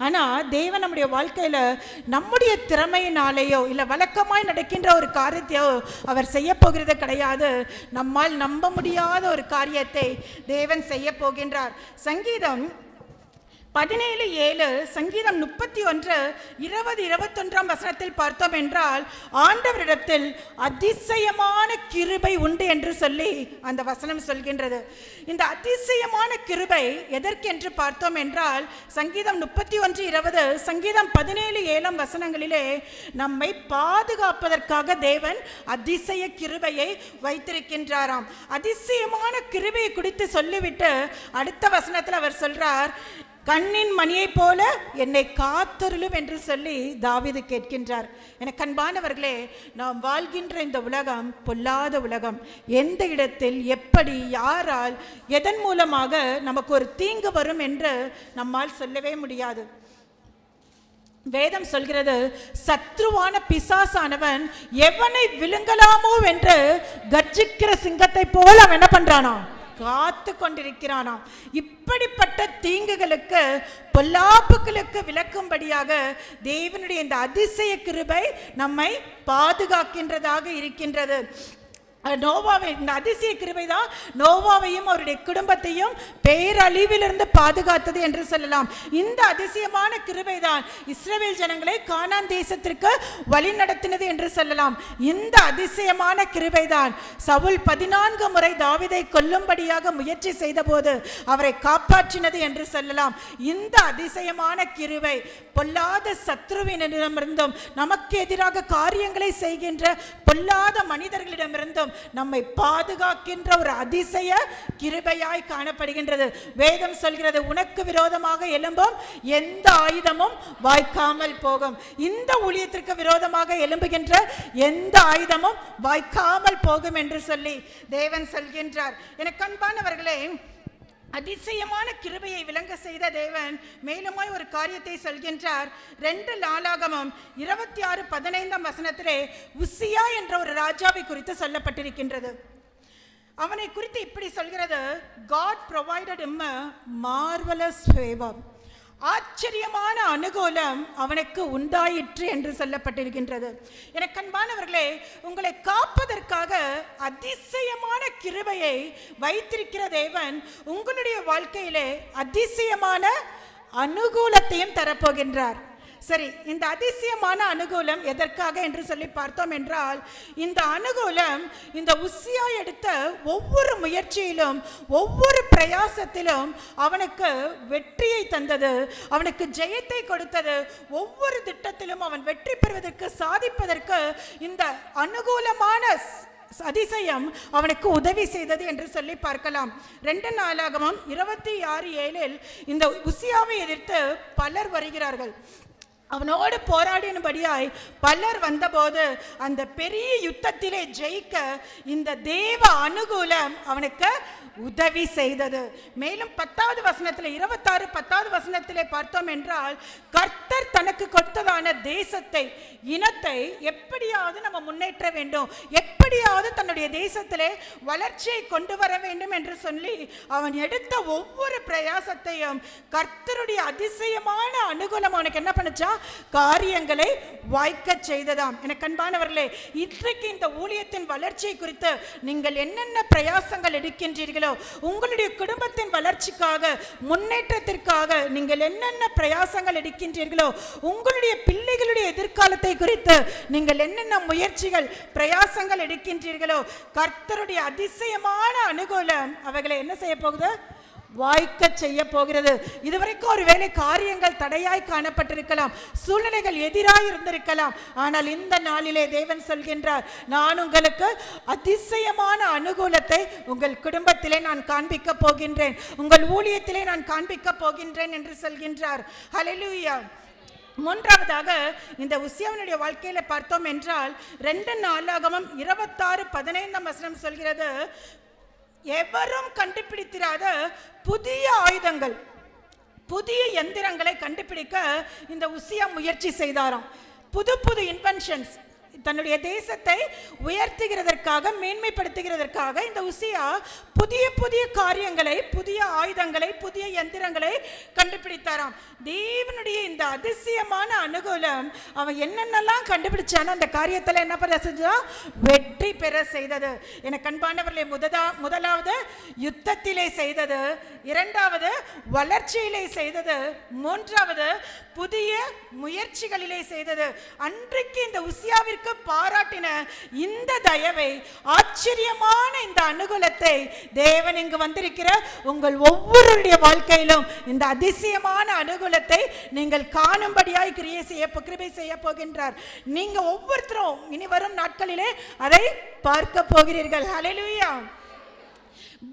ஆனால் தேவன் நம்முடைய வாழ்க்கையில் நம்முடைய திறமையினாலேயோ இல்லை வழக்கமாய் நடக்கின்ற ஒரு காரியத்தையோ அவர் செய்ய போகிறது கிடையாது. நம்மால் நம்ப முடியாத ஒரு காரியத்தை தேவன் செய்ய போகின்றார். சங்கீதம் 17:7, சங்கீதம் 31:20-21 பார்த்தோம் என்றால் ஆண்டவரிடத்தில் அதிசயமான கிருபை உண்டு என்று சொல்லி அந்த வசனம் சொல்கின்றது. இந்த அதிசயமான கிருபை எதற்கென்று பார்த்தோம் என்றால் சங்கீதம் 31:20, சங்கீதம் 17:7 நம்மை பாதுகாப்பதற்காக தேவன் அதிசய கிருபையை வைத்திருக்கின்றாராம். அதிசயமான கிருபையை குறித்து சொல்லிவிட்டு அடுத்த வசனத்தில் அவர் சொல்றார், கண்ணின் மணியை போல என்னை காத்தருளும் என்று சொல்லி தாவீது கேட்கின்றார். எனக்கு அன்பானவர்களே, நாம் வாழ்கின்ற இந்த உலகம் பொல்லாத உலகம். எந்த இடத்தில் எப்படி யாரால் எதன் மூலமாக நமக்கு ஒரு தீங்கு வரும் என்று நம்மால் சொல்லவே முடியாது. வேதம் சொல்கிறது, சத்ருவான பிசாசானவன் எவனை விழுங்கலாமோ என்று கர்ஜிக்கிற சிங்கத்தை போல அவன் என்ன பண்றானா? காத்து கொண்டிருக்கிறானாம். இப்படிப்பட்ட தீங்குகளுக்கு பொல்லாப்புகளுக்கு விளக்கும்படியாக தேவனுடைய இந்த அதிசய கிருபை நம்மை பாதுகாக்கின்றதாக இருக்கின்றது. நோவாவை, இந்த அதிசய கிருபை தான் நோவாவையும் அவருடைய குடும்பத்தையும் பேரழிவிலிருந்து பாதுகாத்தது என்று சொல்லலாம். இந்த அதிசயமான கிருபை தான் இஸ்ரவேல் ஜனங்களை கானான் தேசத்திற்கு வழி நடத்தினது என்று சொல்லலாம். இந்த அதிசயமான கிருபை தான் சவுல் 14 முறை தாவீதை கொல்லும்படியாக முயற்சி செய்த போது அவரை காப்பாற்றினது என்று சொல்லலாம். இந்த அதிசயமான கிருபை பொல்லாத சத்ருவினிடமிருந்தும் நமக்கு எதிராக காரியங்களை செய்கின்ற பொல்லாத மனிதர்களிடமிருந்தும் நம்மை பாதுகாக்கின்ற ஒரு அதிசய கிருபையாய் காணப்படுகின்றது. வேதம் சொல்கிறது, உனக்கு விரோதமாக எழும்பும் எந்த ஆயுதமும் வாய்க்காமல் போகும். இந்த ஊழியத்திற்கு விரோதமாக எழும்புகின்ற எந்த ஆயுதமும் வாய்க்காமல் போகும் என்று சொல்லி தேவன் சொல்கின்றார். எனக்கு அன்பானவர்களே, அதிசயமான கிருபையை விளங்க செய்த தேவன் மேலுமாய் ஒரு காரியத்தை சொல்கின்றார். 2 நாளாகமம் 26:15 உசியா என்ற ஒரு ராஜாவை குறித்து சொல்லப்பட்டிருக்கின்றது. அவனை குறித்து இப்படி சொல்கிறது, God provided him a marvelous favor. ஆச்சரியமான அனுகூலம் அவனுக்கு உண்டாயிற்று என்று சொல்லப்பட்டிருக்கின்றது. எனக்கு அன்பானவர்களே, உங்களை காப்பதற்காக அதிசயமான கிருபையை வைத்திருக்கிற தேவன் உங்களுடைய வாழ்க்கையிலே அதிசயமான அனுகூலத்தையும் தரப்போகின்றார். சரி, இந்த அதிசயமான அனுகூலம் எதற்காக என்று சொல்லி பார்த்தோம் என்றால், இந்த அனுகூலம் இந்த உசியா எடுத்த ஒவ்வொரு முயற்சியிலும் ஒவ்வொரு பிரயாசத்திலும் அவனுக்கு வெற்றியை தந்தது, அவனுக்கு ஜெயத்தை கொடுத்தது. ஒவ்வொரு திட்டத்திலும் அவன் வெற்றி பெறுவதற்கு, சாதிப்பதற்கு இந்த அனுகூலமான அதிசயம் அவனுக்கு உதவி செய்தது என்று சொல்லி பார்க்கலாம். 2 நாளாகமம் 26:7 இந்த உசியாவை எதிர்த்து பலர் வருகிறார்கள். அவனோடு போராடினபடியாய் பலர் வந்தபோது அந்த பெரிய யுத்தத்திலே ஜெயிக்க இந்த தேவ அனுகூலம் அவனுக்கு உதவி செய்தது. மேலும் 10வது வசனத்தில் 10வது வசனத்திலே பார்த்தோம் என்றால், கர்த்தர் தனக்கு கொடுத்ததான தேசத்தை, இனத்தை எப்படியாவது நம்ம முன்னேற்ற வேண்டும், எப்படியாவது தன்னுடைய தேசத்திலே வளர்ச்சியை கொண்டு வர வேண்டும் என்று சொல்லி அவன் எடுத்த ஒவ்வொரு பிரயாசத்தையும் கர்த்தருடைய அதிசயமான அனுகூலம் அவனுக்கு என்ன பண்ணுச்சா? காரியங்களை வாய்க்க செய்ததாம். எனக்கு அன்பானவர்களே, இன்றைக்கு இந்த ஊழியத்தின் வளர்ச்சியை குறித்து நீங்கள் என்னென்ன பிரயாசங்கள் எடுக்கின்றீர்களோ, உங்களுடைய குடும்பத்தின் வளர்ச்சிக்காக, முன்னேற்றத்திற்காக நீங்கள் என்னென்ன பிரயாசங்கள் எடுக்கின்றீர்களோ, உங்களுடைய பிள்ளைகளுடைய எதிர்காலத்தை குறித்து நீங்கள் என்னென்ன முயற்சிகள், பிரயாசங்கள் எடுக்கின்றீர்களோ, கர்த்தருடைய அதிசயமான அனுகூலம் அவைகளை என்ன செய்ய போகுது? வாய்க்க செய்ய போகிறது. இதுவரைக்கும் ஒருவேளை காரியங்கள் தடையாய் காணப்பட்டிருக்கலாம், சூழ்நிலைகள் எதிராய் இருந்திருக்கலாம். ஆனால் இந்த நாளிலே தேவன் சொல்கின்றார், நான் உங்களுக்கு அதிசயமான அனுகூலத்தை உங்கள் குடும்பத்திலே நான் காண்பிக்க போகின்றேன், உங்கள் ஊழியத்திலே நான் காண்பிக்க போகின்றேன் என்று சொல்கின்றார். ஹல்லேலூயா. மூன்றாவதாக இந்த உசியாவினுடைய வாழ்க்கையில பார்த்தோம் என்றால் 2 நாளாகமம் 26:15 சொல்கிறது, எவரும் கண்டுபிடித்திராத புதிய ஆயுதங்கள், புதிய எந்திரங்களை கண்டுபிடிக்க இந்த உசியா முயற்சி செய்தாராம். புது புது இன்வென்ஷன்ஸ், தன்னுடைய தேசத்தை உயர்த்துகிறதற்காக, மேன்மைப்படுத்துகிறதற்காக இந்த உசியா புதிய புதிய காரியங்களை, புதிய ஆயுதங்களை, புதிய எந்திரங்களை கண்டுபிடித்தாராம். தேவனுடைய இந்த அதிசயமான அனுகூலம் அவன் என்னென்னலாம் கண்டுபிடிச்சானோ அந்த காரியத்தில் என்ன பண்ண செஞ்சா, வெற்றி பெற செய்தது. எனக்கு அன்பானவர்களே, முதலாவது யுத்தத்திலே செய்தது, இரண்டாவது வளர்ச்சியிலே செய்தது, மூன்றாவது புதிய முயற்சிகளிலே செய்தது. அன்றைக்கு இந்த உசியாவிற்கு பாராட்டின இந்த தயவை, ஆச்சரியமான இந்த அனுகூலத்தை தேவன் இங்கு வந்திருக்கிற உங்கள் ஒவ்வொருடைய வாழ்க்கையிலும் இந்த அதிசயமான அனுகூலத்தை நீங்கள் காணும்படியாய் கிருபை செய்ய போகின்றார். நீங்க ஒவ்வொருத்தரும் இனி வரும் நாட்களிலே அதை பார்க்க போகிறீர்கள். ஹல்லேலூயா.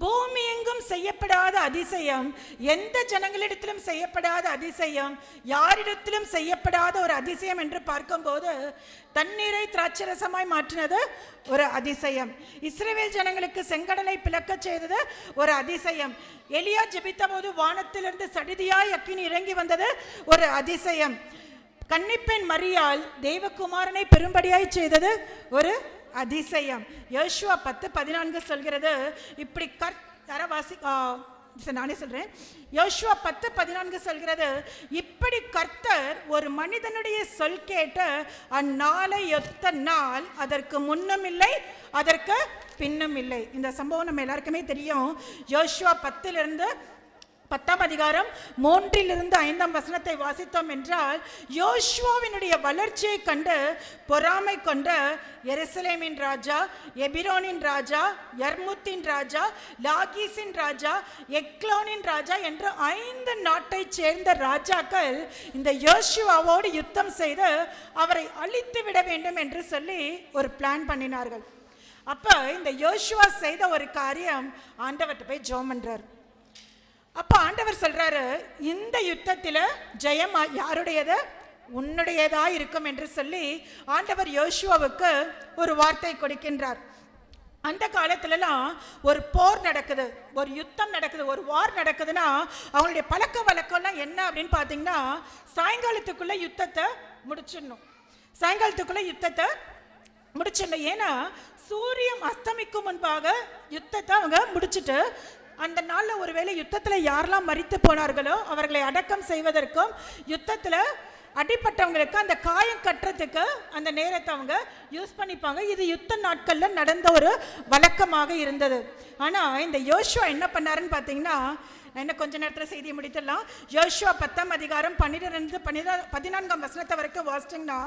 பூமி எங்கும் செய்யப்படாத அதிசயம், எந்த ஜனங்களிடத்திலும் செய்யப்படாத அதிசயம், யாரிடத்திலும் செய்யப்படாத ஒரு அதிசயம் என்று பார்க்கும்போது, தண்ணீரை திராட்சரசமாய் மாற்றினது ஒரு அதிசயம். இஸ்ரவேல் ஜனங்களுக்கு செங்கடலை பிளக்க செய்தது ஒரு அதிசயம். எலியா ஜெபித்த போது வானத்திலிருந்து சடிதியாய் அக்கினி இறங்கி வந்தது ஒரு அதிசயம். கன்னிப்பெண் மரியாள் தேவகுமாரனை பெரும்படியாய் செய்தது ஒரு அதிசயம். யோசுவா 10:14 சொல்கிறது, இப்படி நானே சொல்றேன். யோசுவா 10:14 சொல்கிறது, இப்படி கர்த்தர் ஒரு மனிதனுடைய சொல் கேட்ட அந்நாளை ஒத்த நாள் அதற்கு முன்னும் இல்லை, அதற்கு பின்னும் இல்லை. இந்த சம்பவம் நம்ம எல்லாருக்குமே தெரியும். யோசுவா 10:3-5 வாசித்தோம் என்றால், யோசுவாவினுடைய வளர்ச்சியை கண்டு பொறாமை கொண்ட எருசலேமின் ராஜா, எபிரோனின் ராஜா, யர்முத்தின் ராஜா, லாகீசின் ராஜா, எக்லோனின் ராஜா என்ற 5 நாட்டை சேர்ந்த ராஜாக்கள் இந்த யோசுவாவோடு யுத்தம் செய்து அவரை அழித்து விட வேண்டும் என்று சொல்லி ஒரு பிளான் பண்ணினார்கள். அப்ப இந்த யோசுவா செய்த ஒரு காரியம், ஆண்டவர்கிட்ட போய் ஜெபம் பண்றார். அப்ப ஆண்டவர் சொல்றாரு, இந்த யுத்தத்தில் ஜெயம் யாருடையது? உன்னுடையதா இருக்கும் என்று சொல்லி ஆண்டவர் யோசுவாவுக்கு ஒரு வார்த்தை கொடுக்கின்றார். அந்த காலத்துலலாம் ஒரு போர் நடக்குது, ஒரு யுத்தம் நடக்குது, ஒரு வார் நடக்குதுன்னா அவங்களுடைய பழக்க வழக்கம்லாம் என்ன அப்படின்னு பார்த்தீங்கன்னா, சாயங்காலத்துக்குள்ள யுத்தத்தை முடிச்சிடணும். ஏன்னா சூரியன் அஸ்தமிக்கும் முன்பாக யுத்தத்தை அவங்க முடிச்சுட்டு, அந்த நாளில் ஒருவேளை யுத்தத்தில் யாரெல்லாம் மரித்து போனார்களோ அவர்களை அடக்கம் செய்வதற்கும், யுத்தத்தில் அடிப்பட்டவங்களுக்கு அந்த காயம் கட்டுறதுக்கு அந்த நேரத்தை அவங்க யூஸ் பண்ணிப்பாங்க. இது யுத்த நாட்களில் நடந்த ஒரு வழக்கமாக இருந்தது. ஆனால் இந்த யோசுவா என்ன பண்ணாருன்னு பார்த்தீங்கன்னா, என்ன கொஞ்ச நேரத்தில் செய்தியை முடித்துடலாம். யோசுவா 10:12-14 வரைக்கும் வாசிச்சிங்கன்னா,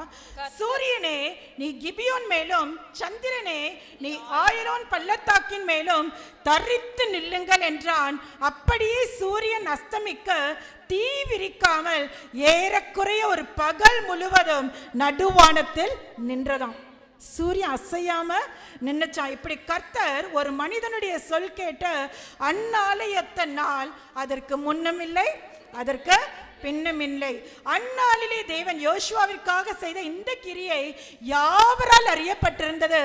சூரியனே நீ கிபியோன் மேலும், சந்திரனே நீ ஆயிரோன் பள்ளத்தாக்கின் மேலும் தரித்து நில்லுங்கள் என்றான். அப்படியே சூரியன் அஸ்தமிக்க தீ விரிக்காமல் ஏறக்குறைய ஒரு பகல் முழுவதும் நடுவானத்தில் நின்றதாம். சூரியன் அசையாம நின்னுச்சான். இப்படி கர்த்தர் ஒரு மனிதனுடைய சொல் கேட்ட அந்நாளையொத்த நாள் அதற்கு முன்னும் இல்லை, அதற்கு பின்னும் இல்லை. அந்நாளிலே தேவன் யோசுவாவிற்காக செய்த இந்த கிரியை யாவரால் அறியப்பட்டிருந்தது,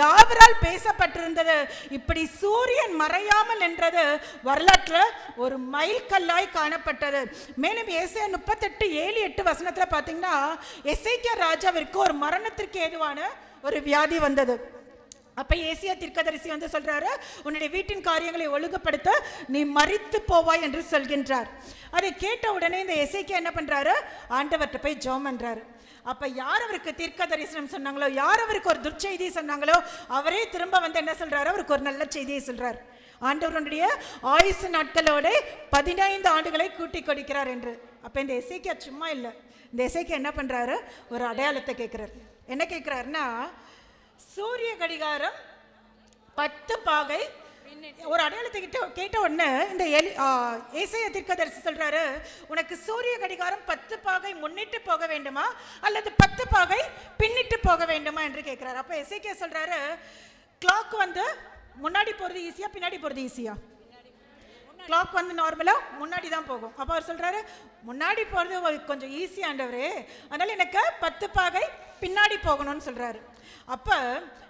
யாவரால் பேசப்பட்டிருந்தது. இப்படி சூரியன் மறையாமல் நின்றது வரலாற்றில் ஒரு மைல்கல்லாய் காணப்பட்டது. மேலும் ஏசாயா 38:7-8 பார்த்தீங்கன்னா, எசேக்கியா ராஜாவிற்கு ஒரு மரணத்திற்கு ஏதுவான ஒரு வியாதி வந்தது. அப்ப ஏசியா தீர்க்கதரிசி வந்து சொல்றாரு, உன்னுடைய வீட்டின் காரியங்களை ஒழுங்குபடுத்த நீ மரித்து போவாய் என்று சொல்கின்றார். அதை கேட்ட உடனே இந்த எசேக்கியா என்ன பண்றாரு, ஆண்டவர்கிட்ட போய் ஜெபம் பண்றாரு. அப்ப யார் அவருக்கு தீர்க்க தரிசனம் சொன்னாங்களோ, யார் அவருக்கு ஒரு துர்ச்செய்தி சொன்னாங்களோ, அவரே திரும்ப வந்து என்ன சொல்றாரு, அவருக்கு ஒரு நல்ல செய்தியை சொல்றார். ஆண்டவருடைய ஆயுசு நாட்களோட 15 ஆண்டுகளை கூட்டி கொடுக்கிறார் என்று. அப்ப இந்த எசேக்கியா சும்மா இல்லை. இந்த எசேக்கியா என்ன பண்றாரு, ஒரு அடையாளத்தை கேட்கிறார். என்ன கேட்கிறாருன்னா, சூரிய கடிகாரம் 10 பாகை ஒரு அடையாளத்தை கேட்ட உடனே இந்த ஏசாயா தீர்க்கதரிசி சொல்றாரு, உனக்கு சூரிய கடிகாரம் 10 பாகை முன்னிட்டு போக வேண்டுமா அல்லது 10 பாகை பின்னிட்டு போக வேண்டுமா என்று கேட்கிறாரு. அப்ப எசேக்கியா சொல்றாரு, கிளாக் வந்து முன்னாடி போறது ஈஸியா பின்னாடி போறது ஈஸியா? கிளாக் வந்து நார்மலா முன்னாடி தான் போகும். அப்ப அவர் சொல்றாரு, முன்னாடி போறது கொஞ்சம் ஈஸியாண்டவரே, அதனால எனக்கு 10 பாகை பின்னாடி போகணும்னு சொல்றாரு. அப்ப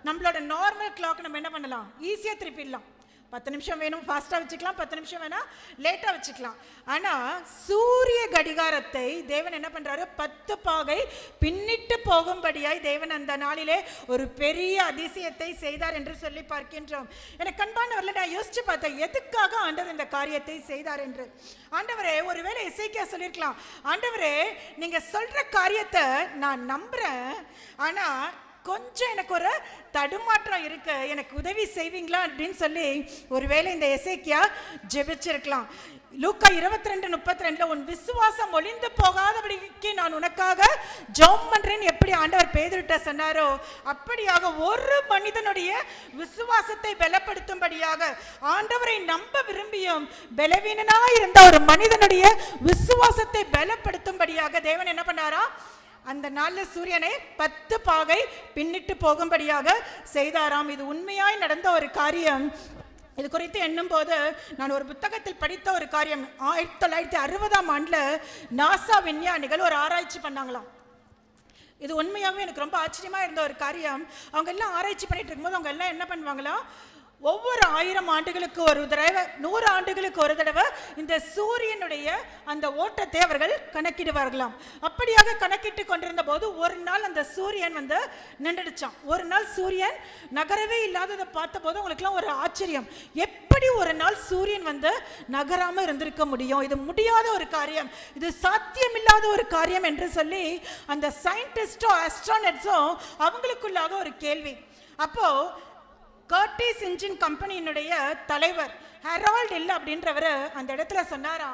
நம்மளோட நார்மல் கிளாக் நம்ம என்ன பண்ணலாம்? ஈஸியா திருப்பிடலாம். 10 நிமிஷம் வேணும் ஃபாஸ்ட்டாக வச்சுக்கலாம், 10 நிமிஷம் வேணால் லேட்டாக வச்சுக்கலாம். ஆனால் சூரிய கடிகாரத்தை தேவன் என்ன பண்ணுறாரு? 10 பாகை பின்னிட்டு போகும்படியாய் தேவன் அந்த நாளிலே ஒரு பெரிய அதிசயத்தை செய்தார் என்று சொல்லி பார்க்கின்றோம். எனக்கு அன்பானவர்களை நான் யோசிச்சு பார்த்தேன், எதுக்காக ஆண்டவர் இந்த காரியத்தை செய்தார் என்று. ஆண்டவரே, ஒருவேளை எசேக்கியா சொல்லியிருக்கலாம், ஆண்டவரே நீங்கள் சொல்கிற காரியத்தை நான் நம்புகிறேன், ஆனால் கொஞ்சம் எனக்கு ஒரு தடுமாற்றம் இருக்கு, எனக்கு உதவி செய்வீங்களா அப்படின்னு சொல்லி ஒருவேளை இந்த எசேக்கியா ஜெபிச்சிருக்கலாம். லூக்கா 22:32 உன் விசுவாசம் ஒளிந்து போகாதபடிக்கு நான் உனக்காக ஜெபம் பண்றேன்னு எப்படி ஆண்டவர் பேதுருட்ட சொன்னாரோ, அப்படியாக ஒரு மனிதனுடைய விசுவாசத்தை பலப்படுத்தும்படியாக, ஆண்டவரை நம்ப விரும்பியும் பலவீனனா இருந்த ஒரு மனிதனுடைய விசுவாசத்தை பலப்படுத்தும்படியாக தேவன் என்ன பண்ணாரா? அந்த நாளில் சூரியனை 10 பாகை பின்னிட்டு போகும்படியாக செய்தாராம். இது உண்மையாய் நடந்த ஒரு காரியம். இது குறித்து எண்ணும் போது நான் ஒரு புத்தகத்தில் படித்த ஒரு காரியம். 1960ஆம் ஆண்டில் நாசா விஞ்ஞானிகள் ஒரு ஆராய்ச்சி பண்ணாங்களாம். இது உண்மையாகவே எனக்கு ரொம்ப ஆச்சரியமாக இருந்த ஒரு காரியம். அவங்க எல்லாம் ஆராய்ச்சி பண்ணிட்டு இருக்கும்போது அவங்க எல்லாம் என்ன பண்ணுவாங்களாம், ஒவ்வொரு 1000 ஆண்டுகளுக்கு ஒரு தடவை, 100 ஆண்டுகளுக்கு ஒரு தடவை இந்த சூரியனுடைய அந்த ஓட்டத்தை அவர்கள் கணக்கிடுவார்களாம். அப்படியாக கணக்கிட்டு கொண்டிருந்த போது ஒரு நாள் அந்த சூரியன் வந்து நின்றுடுச்சான். ஒரு நாள் சூரியன் நகரவே இல்லாததை பார்த்த போது அவங்களுக்குலாம் ஒரு ஆச்சரியம், எப்படி ஒரு நாள் சூரியன் வந்து நகராம இருந்திருக்க முடியும்? இது முடியாத ஒரு காரியம், இது சாத்தியமில்லாத ஒரு காரியம் என்று சொல்லி அந்த சயின்டிஸ்டும் ஆஸ்ட்ரானட்ஸும் அவங்களுக்குள்ளாக ஒரு கேள்வி. அப்போ கர்டிஸ் இன்ஜின் கம்பெனியினுடைய தலைவர் ஹெரால்ட் ஹில் அப்படின்றவர் அந்த இடத்துல சொன்னாரா,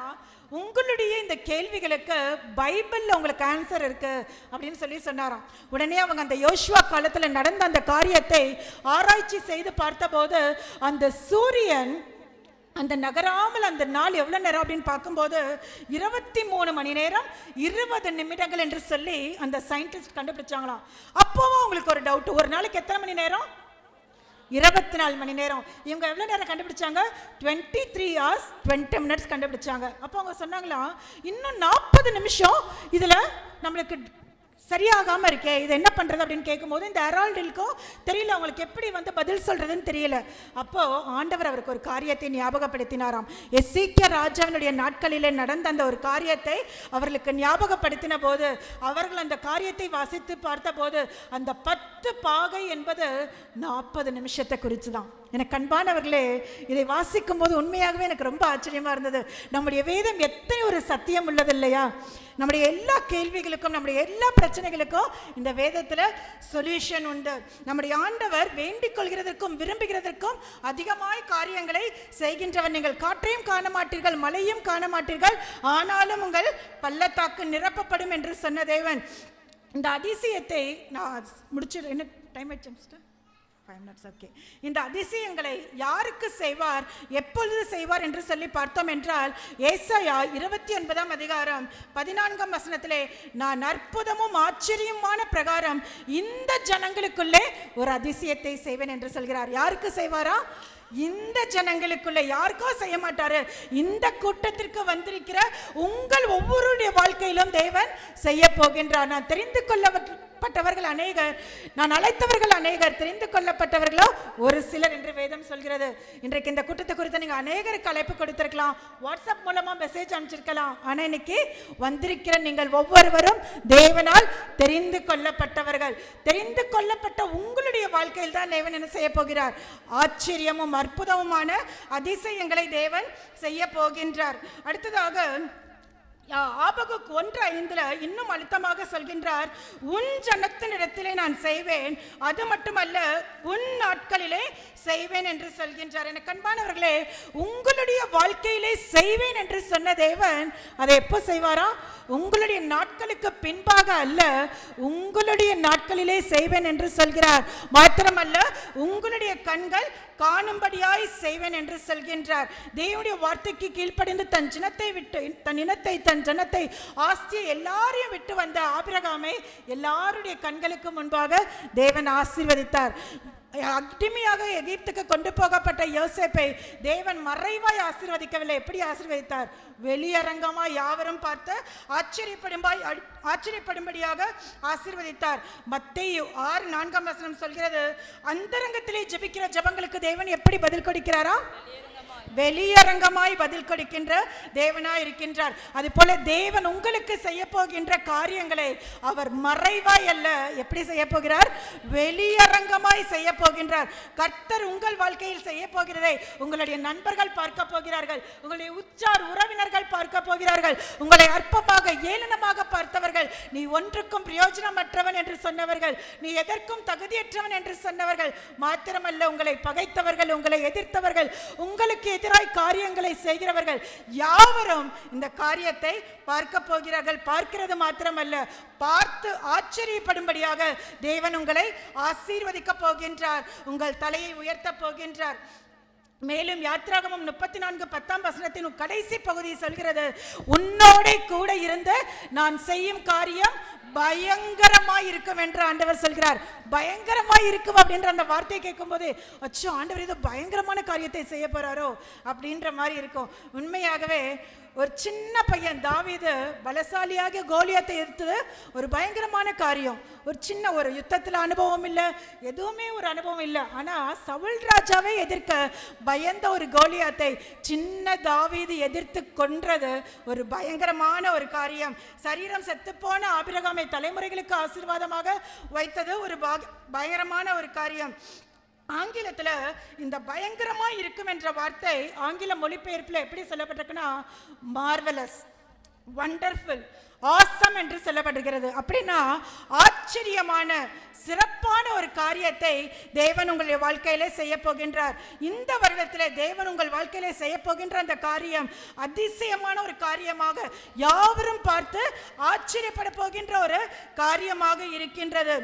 உங்களுடைய இந்த கேள்விகளுக்கு பைபிளில் உங்களுக்கு ஆன்சர் இருக்கு அப்படின்னு சொல்லி சொன்னாராம். உடனே அவங்க அந்த யோசுவா காலத்தில் நடந்த அந்த காரியத்தை ஆராய்ச்சி செய்து பார்த்தபோது அந்த சூரியன் அந்த நகராமல் அந்த நாள் எவ்வளோ நேரம் அப்படின்னு பார்க்கும்போது 23 மணி நேரம் 20 நிமிடங்கள் என்று சொல்லி அந்த சயின்டிஸ்ட் கண்டுபிடிச்சாங்களாம். அப்போவும் அவங்களுக்கு ஒரு டவுட், ஒரு நாளைக்கு எத்தனை மணி நேரம்? 24 மணி நேரம். இவங்க எவ்வளோ நேரம் கண்டுபிடிச்சாங்க? 23 hours 20 minutes கண்டுபிடிச்சாங்க. அப்போ அவங்க சொன்னாங்களா, இன்னும் 40 நிமிஷம் இதில் நம்மளுக்கு சரியாகாமல் இருக்கே, இது என்ன பண்ணுறது அப்படின்னு கேட்கும்போது இந்த ஹெரால்டிற்கும் தெரியல, அவங்களுக்கு எப்படி வந்து பதில் சொல்கிறதுன்னு தெரியல. அப்போது ஆண்டவர் அவருக்கு ஒரு காரியத்தை ஞாபகப்படுத்தினாராம். எசேக்கியா ராஜாவினுடைய நாட்களிலே நடந்த அந்த ஒரு காரியத்தை அவர்களுக்கு ஞாபகப்படுத்தின போது அவர்கள் அந்த காரியத்தை வாசித்து பார்த்த போது அந்த 10 பாகை என்பது 40 நிமிஷத்தை குறித்து தான். எனக்கு அன்பானவர்களே, இதை வாசிக்கும் போது உண்மையாகவே எனக்கு ரொம்ப ஆச்சரியமாக இருந்தது. நம்முடைய வேதம் எத்தனை ஒரு சத்தியம் உள்ளது இல்லையா? நம்முடைய எல்லா கேள்விகளுக்கும், நம்முடைய எல்லா பிரச்சனைகளுக்கும் இந்த வேதத்தில் சொல்யூஷன் உண்டு. நம்முடைய ஆண்டவர் வேண்டிக் கொள்கிறதற்கும் விரும்புகிறதற்கும் அதிகமாய் காரியங்களை செய்கின்றவர். நீங்கள் காற்றையும் காண மாட்டீர்கள், மழையும் காண மாட்டீர்கள், ஆனாலும் உங்கள் பள்ளத்தாக்கு நிரப்பப்படும் என்று சொன்ன தேவன். இந்த அதிசயத்தை நான் முடிச்சு, என்ன டைம் ஆயிடுச்சு? 5 minutes. ஓகே. இந்த அதிசயங்களை யாருக்கு செய்வார், எப்பொழுது செய்வார் என்று சொல்லி பார்த்தோம் என்றால் ஏசாயா 29ஆம் அதிகாரம் 14ஆம் வசனத்திலே, நான் அற்புதமும் ஆச்சரியமான பிரகாரம் இந்த ஜனங்களுக்குள்ளே ஒரு அதிசயத்தை செய்வேன் என்று சொல்கிறார். யாருக்கு செய்வாரா? இந்த ஜனங்களுக்குள்ள. யாருக்கோ செய்ய மாட்டாரு, இந்த கூட்டத்திற்கு வந்திருக்கிற உங்கள் ஒவ்வொருடைய வாழ்க்கையிலும் தேவன் செய்ய போகின்றார். நான் தெரிந்து கொள்ளப்பட்டவர்கள் அநேகர், நான் அழைத்தவர்கள் அநேகர், தெரிந்து கொள்ளப்பட்டவர்களோ ஒரு சிலர் என்று வேதம் சொல்கிறது. இன்றைக்கு இந்த கூட்டத்தை குறித்து நீங்கள் அநேகருக்கு அழைப்பு கொடுத்திருக்கலாம், வாட்ஸ்அப் மூலமா மெசேஜ் அனுப்பிச்சிருக்கலாம். ஆனால் இன்னைக்கு வந்திருக்கிற நீங்கள் ஒவ்வொருவரும் தேவனால் தெரிந்து கொள்ளப்பட்டவர்கள். தெரிந்து கொள்ளப்பட்ட உங்களுடைய வாழ்க்கையில் தான் தேவன் என்ன செய்ய போகிறார்? ஆச்சரியமும் அற்புதமுமான அதிசயங்களை தேவன் செய்ய போகின்றார். அடுத்ததாக ஆபகுக் 1:5 இன்னும் அழுத்தமாக சொல்கின்றார், உன் ஜனத்தினிடத்திலே நான் செய்வேன், அது மட்டுமல்ல உன் நாட்களிலே செய்வேன் என்று சொல்கின்றார். எனக்கு அன்பானவர்களே, உங்களுடைய வாழ்க்கையிலே செய்வேன் என்று சொன்ன தேவன் அதை எப்போ செய்வாரா? உங்களுடைய நாட்கள் நாட்களுக்கு பின்பாக அல்ல, உங்களுடைய நாட்களிலே செய்வேன் என்று சொல்கிறார். மாத்திரமல்ல, உங்களுடைய கண்கள் காணும்படியாய் செய்வேன் என்று சொல்கின்றார். தேவனுடைய வார்த்தைக்கு கீழ்ப்படிந்து தன் ஜனத்தை விட்டு, தன் இனத்தை, தன் ஜனத்தை, ஆஸ்தியை எல்லாரையும் விட்டு வந்த ஆபிரகாமை எல்லாருடைய கண்களுக்கு முன்பாக தேவன் ஆசீர்வதித்தார். அடிமையாக எகிப்துக்கு கொண்டு போகப்பட்ட யோசேப்பை தேவன் மறைவாய் ஆசீர்வதிக்கவில்லை. எப்படி ஆசீர்வதித்தார்? வெளியரங்கமாய் யாவரும் பார்த்து ஆச்சரியப்படும்படியாக ஆசீர்வதித்தார். மத்தேயு 6:4 சொல்கிறது, அந்தரங்கத்திலே ஜெபிக்கிற ஜெபங்களுக்கு தேவன் எப்படி பதில் கொடுக்கிறாராம்? வெளியரங்கமாய் பதில் கொடுக்கின்ற தேவனாய் இருக்கின்றார். அது போல தேவன் உங்களுக்கு செய்ய போகின்ற காரியங்களை அவர் மறைவாய் அல்ல, எப்படி செய்ய போகிறார்? வெளியரங்கமாய் செய்ய போகின்றார். கர்த்தர் உங்கள் வாழ்க்கையில் செய்ய போகிறதை உங்களுடைய நண்பர்கள் பார்க்க போகிறார்கள், உங்களுடைய உற்றார் உறவினர்கள் பார்க்க போகிறார்கள். உங்களை அற்பமாக ஏளனமாக பார்த்தவர்கள், நீ ஒன்றுக்கும் பிரயோஜனமற்றவன் என்று சொன்னவர்கள், நீ எதற்கும் தகுதியற்றவன் என்று சொன்னவர்கள், மாத்திரமல்ல உங்களை பகைத்தவர்கள், உங்களை எதிர்த்தவர்கள், உங்களுக்கு எதிராய் காரியங்களை செய்கிறவர்கள் யாவரும் இந்த காரியத்தை பார்க்க போகிறார்கள். பார்க்கிறது மாத்திரமல்ல, பார்த்து ஆச்சரியப்படும்படியாக தேவன் உங்களை ஆசீர்வதிக்க போகின்றார், உங்கள் தலையை உயர்த்த போகின்றார். மேலும் யாத்ராகமம் 34:10 கடைசி பகுதி சொல்கிறது, உன்னோட கூட இருந்து நான் செய்யும் காரியம் பயங்கரமாய் இருக்கும் என்று ஆண்டவர் சொல்கிறார். பயங்கரமாய் இருக்கும் அப்படின்ற அந்த வார்த்தையை கேட்கும் போது, அச்சோ, ஆண்டவர் ஏதோ பயங்கரமான காரியத்தை செய்ய போறாரோ அப்படின்ற மாதிரி இருக்கும். உண்மையாகவே ஒரு சின்ன பையன் தாவீது பலசாலியாக கோலியாத்தை எதிர்த்தது ஒரு பயங்கரமான காரியம். ஒரு சின்ன ஒரு யுத்தத்தில் அனுபவம் இல்லை, எதுவுமே ஒரு அனுபவம் இல்லை. ஆனால் சவுல் ராஜாவை எதிர்க்க பயந்த ஒரு கோலியாத்தை சின்ன தாவீது எதிர்த்து கொன்றது ஒரு பயங்கரமான ஒரு காரியம். சரீரம் செத்துப்போன ஆபிரகாமை தலைமுறைகளுக்கு ஆசீர்வாதமாக வைத்தது ஒரு பயங்கரமான ஒரு காரியம். ஆங்கிலத்தில் இந்த பயங்கரமா இருக்கும் என்ற வார்த்தை ஆங்கில மொழிபெயர்ப்பில் எப்படி சொல்லப்பட்டிருக்குன்னா, மார்வலஸ், வண்டர்ஃபுல், ஆசம் என்று சொல்லப்படுகிறது. அப்படின்னா ஆச்சரியமான சிறப்பான ஒரு காரியத்தை தேவன் உங்களுடைய வாழ்க்கையிலே செய்ய போகின்றார். இந்த வருடத்திலே தேவன் உங்கள் வாழ்க்கையிலே செய்ய போகின்ற அந்த காரியம் அதிசயமான ஒரு காரியமாக, யாவரும் பார்த்து ஆச்சரியப்பட போகின்ற ஒரு காரியமாக இருக்கின்றது.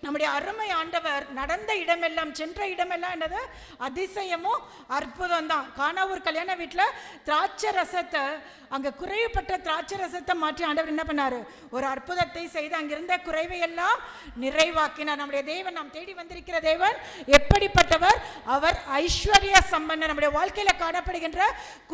நம்முடைய அருமை ஆண்டவர் நடந்த இடமெல்லாம், சென்ற இடமெல்லாம் என்னது? அதிசயமும் அற்புதம் தான். கானாவூர் கல்யாண வீட்டில் திராட்சை ரசத்தை, அங்கே குறைவுபட்ட திராட்சை ரசத்தை மாற்றி ஆண்டவர் என்ன பண்ணாரு? ஒரு அற்புதத்தை செய்து அங்கிருந்த குறைவை எல்லாம் நிறைவாக்கினார். நம்முடைய தேவன், நாம் தேடி வந்திருக்கிற தேவன் எப்படிப்பட்டவர்? அவர் ஐஸ்வர்ய சம்பந்தர். நம்முடைய வாழ்க்கையில் காணப்படுகின்ற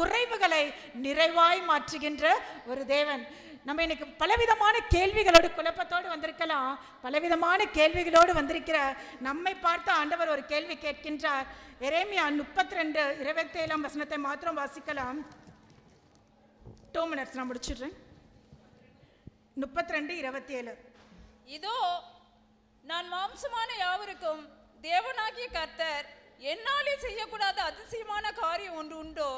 குறைவுகளை நிறைவாய் மாற்றுகின்ற ஒரு தேவன். நம்ம இன்னைக்கு பலவிதமான கேள்விகளோடு, குழப்பத்தோடு வந்திருக்கலாம். பலவிதமான கேள்விகளோடு வந்திருக்கிற நம்மை பார்த்து ஆண்டவர் ஒரு கேள்வி கேட்கின்றார். எரேமியா 32:27 மாத்திரம் வாசிக்கலாம். 2 minutes நான் முடிச்சிடுறேன். 32:27. இதோ நான் மாம்சமான யாவருக்கும் தேவனாகிய கர்த்தர், என்னாலே செய்யக்கூடாத அதிசயமான காரியம் ஒன்று உண்டோ?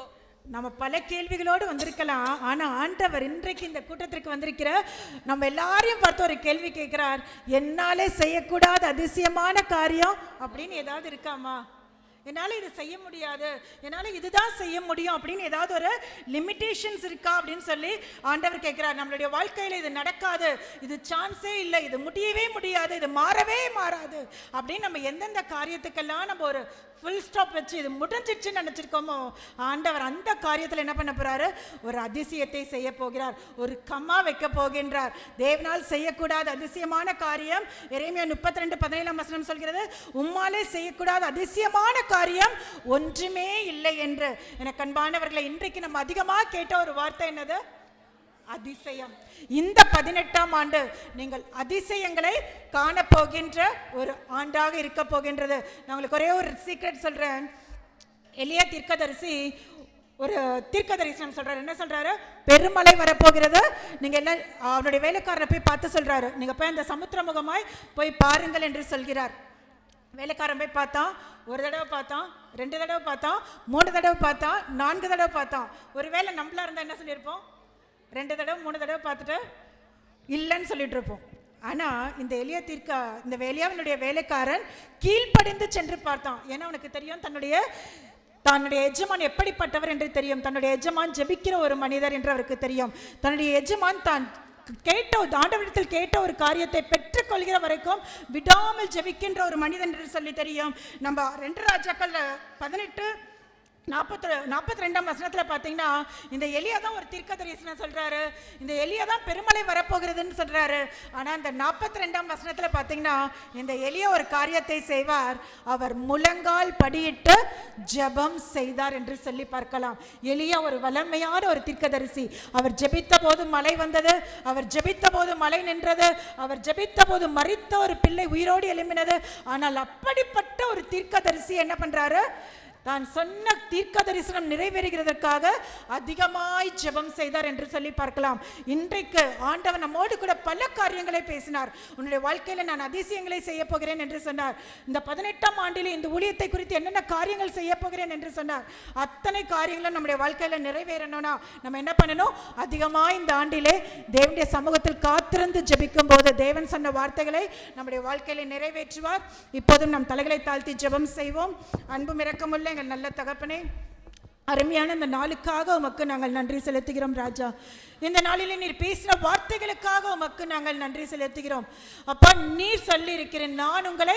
நம்ம பல கேள்விகளோடு வந்திருக்கலாம். ஆனால் ஆண்டவர் இன்றைக்கு இந்த கூட்டத்திற்கு வந்திருக்கிற நம்ம எல்லாரையும் பார்த்து ஒரு கேள்வி கேட்கிறார். என்னாலே செய்யக்கூடாத அதிசயமான காரியம் அப்படின்னு ஏதாவது இருக்காமா? என்னால் இது செய்ய முடியாது, என்னால் இதுதான் செய்ய முடியும் அப்படின்னு ஏதாவது ஒரு லிமிட்டேஷன்ஸ் இருக்கா அப்படின்னு சொல்லி ஆண்டவர் கேட்கிறார். நம்மளுடைய வாழ்க்கையில் இது நடக்காது, இது சான்ஸே இல்லை, இது முடியவே முடியாது, இது மாறவே மாறாது அப்படின்னு நம்ம எந்தெந்த காரியத்துக்கெல்லாம் நம்ம ஒரு ஃபுல் ஸ்டாப் வச்சு இது முடிஞ்சிடுச்சுன்னு நினச்சிருக்கோமோ, ஆண்டவர் அந்த காரியத்தில் என்ன பண்ண போகிறாரு? ஒரு அதிசயத்தை செய்ய போகிறார், ஒரு கம்மா வைக்க போகின்றார். தேவனால் செய்யக்கூடாத அதிசயமான காரியம். எரேமியா 32:17 சொல்கிறது, உம்மாலே செய்யக்கூடாத அதிசயமான காரியம் ஒன்றுமே இல்லை என்று. எனக்கு அன்பானவர்களை, இன்றைக்கு நம்ம அதிகமாக கேட்ட ஒரு வார்த்தை என்னது? அதிசயம். இந்த 18ஆம் ஆண்டு நீங்கள் அதிசயங்களை காணப்போகின்ற ஒரு ஆண்டாக இருக்க போகின்றது. நான் உங்களுக்கு ஒரே ஒரு சீக்ரெட் சொல்றேன். எலியா தீர்க்கதரிசி ஒரு தீர்க்கதரிசனம் சொல்றாரு. என்ன சொல்றாரு? பெருமழை வரப்போகிறது, நீங்க எல்லாம் அவருடைய வேலைக்காரரை போய் பார்த்து சொல்றாரு, நீங்க போய் அந்த சமுத்திரமுகமாய் போய் பாருங்கள் என்று சொல்கிறார். வேலைக்காரன் போய் பார்த்தான், ஒரு தடவை பார்த்தான், 2 தடவை பார்த்தான், 3 தடவை பார்த்தான், 4 தடவை பார்த்தான். ஒருவேளை நம்மளா இருந்தா என்ன சொல்லியிருப்போம்? 2 தடவை 3 தடவை பார்த்துட்டு இல்லைன்னு சொல்லிட்டு இருப்போம். ஆனால் இந்த எலியாவினுடைய வேலைக்காரன் கீழ்ப்படிந்து சென்று பார்த்தான். ஏன்னா அவனுக்கு தெரியும் தன்னுடைய எஜமான் எப்படிப்பட்டவர் என்று தெரியும். தன்னுடைய எஜமான் ஜெபிக்கிற ஒரு மனிதர் என்று அவருக்கு தெரியும். தன்னுடைய எஜமான் தான் ஆண்டவரிடத்தில் கேட்ட ஒரு காரியத்தை பெற்றுக்கொள்கிற வரைக்கும் விடாமல் ஜெபிக்கின்ற ஒரு மனிதன் என்று சொல்லி தெரியும். நம்ம 2 ராஜாக்கள் 42 வசனத்தில் பார்த்தீங்கன்னா, இந்த எலியா தான் ஒரு தீர்க்கதரிசனம் சொல்றாரு, இந்த எலியா தான் பெருமழை வரப்போகிறதுன்னு சொல்றாரு. ஆனால் இந்த 42 வசனத்தில் பார்த்தீங்கன்னா, இந்த எலியா ஒரு காரியத்தை செய்வார், அவர் முழங்கால் படியிட்டு ஜெபம் செய்தார் என்று சொல்லி பார்க்கலாம். எலியா ஒரு வல்லமையான ஒரு தீர்க்கதரிசி. அவர் ஜெபித்த போது மழை வந்தது, அவர் ஜெபித்த போது மழை நின்றது, அவர் ஜெபித்த போது மரித்த ஒரு பிள்ளை உயிரோடு எழும்பினது. ஆனால் அப்படிப்பட்ட ஒரு தீர்க்கதரிசி என்ன பண்றாரு, தான் சொன்ன தீர்க்க தரிசனம் நிறைவேறுகிறதற்காக அதிகமாய் ஜெபம் செய்தார் என்று சொல்லி பார்க்கலாம். இன்றைக்கு ஆண்டவர் நம்மோடு கூட பல காரியங்களை பேசினார். உன்னுடைய வாழ்க்கையில் நான் அதிசயங்களை செய்ய போகிறேன் என்று சொன்னார். இந்த 18ஆம் ஆண்டிலே இந்த ஊழியத்தை குறித்து என்னென்ன காரியங்கள் செய்ய போகிறேன் என்று சொன்னார். அத்தனை காரியங்களும் நம்முடைய வாழ்க்கையில் நிறைவேறணும்னா நம்ம என்ன பண்ணணும், அதிகமாக இந்த ஆண்டிலே தேவனுடைய சமூகத்தில் காத்திருந்து ஜெபிக்கும் போது தேவன் சொன்ன வார்த்தைகளை நம்முடைய வாழ்க்கையில நிறைவேற்றுவார். இப்போதும் நம் தலைகளை தாழ்த்தி ஜெபம் செய்வோம். அன்பும் இரக்கமுள்ள எங்கள் நல்ல தகப்பனே, அருமையான இந்த நாளுக்காக உமக்கு நாங்கள் நன்றி செலுத்துகிறோம் ராஜா. இந்த நாளிலே நீர் பேசின வார்த்தைகளுக்காக உமக்கு நாங்கள் நன்றி செலுத்துகிறோம். அப்பா, நீர் சொல்லி இருக்கிறேன், நான் உங்களை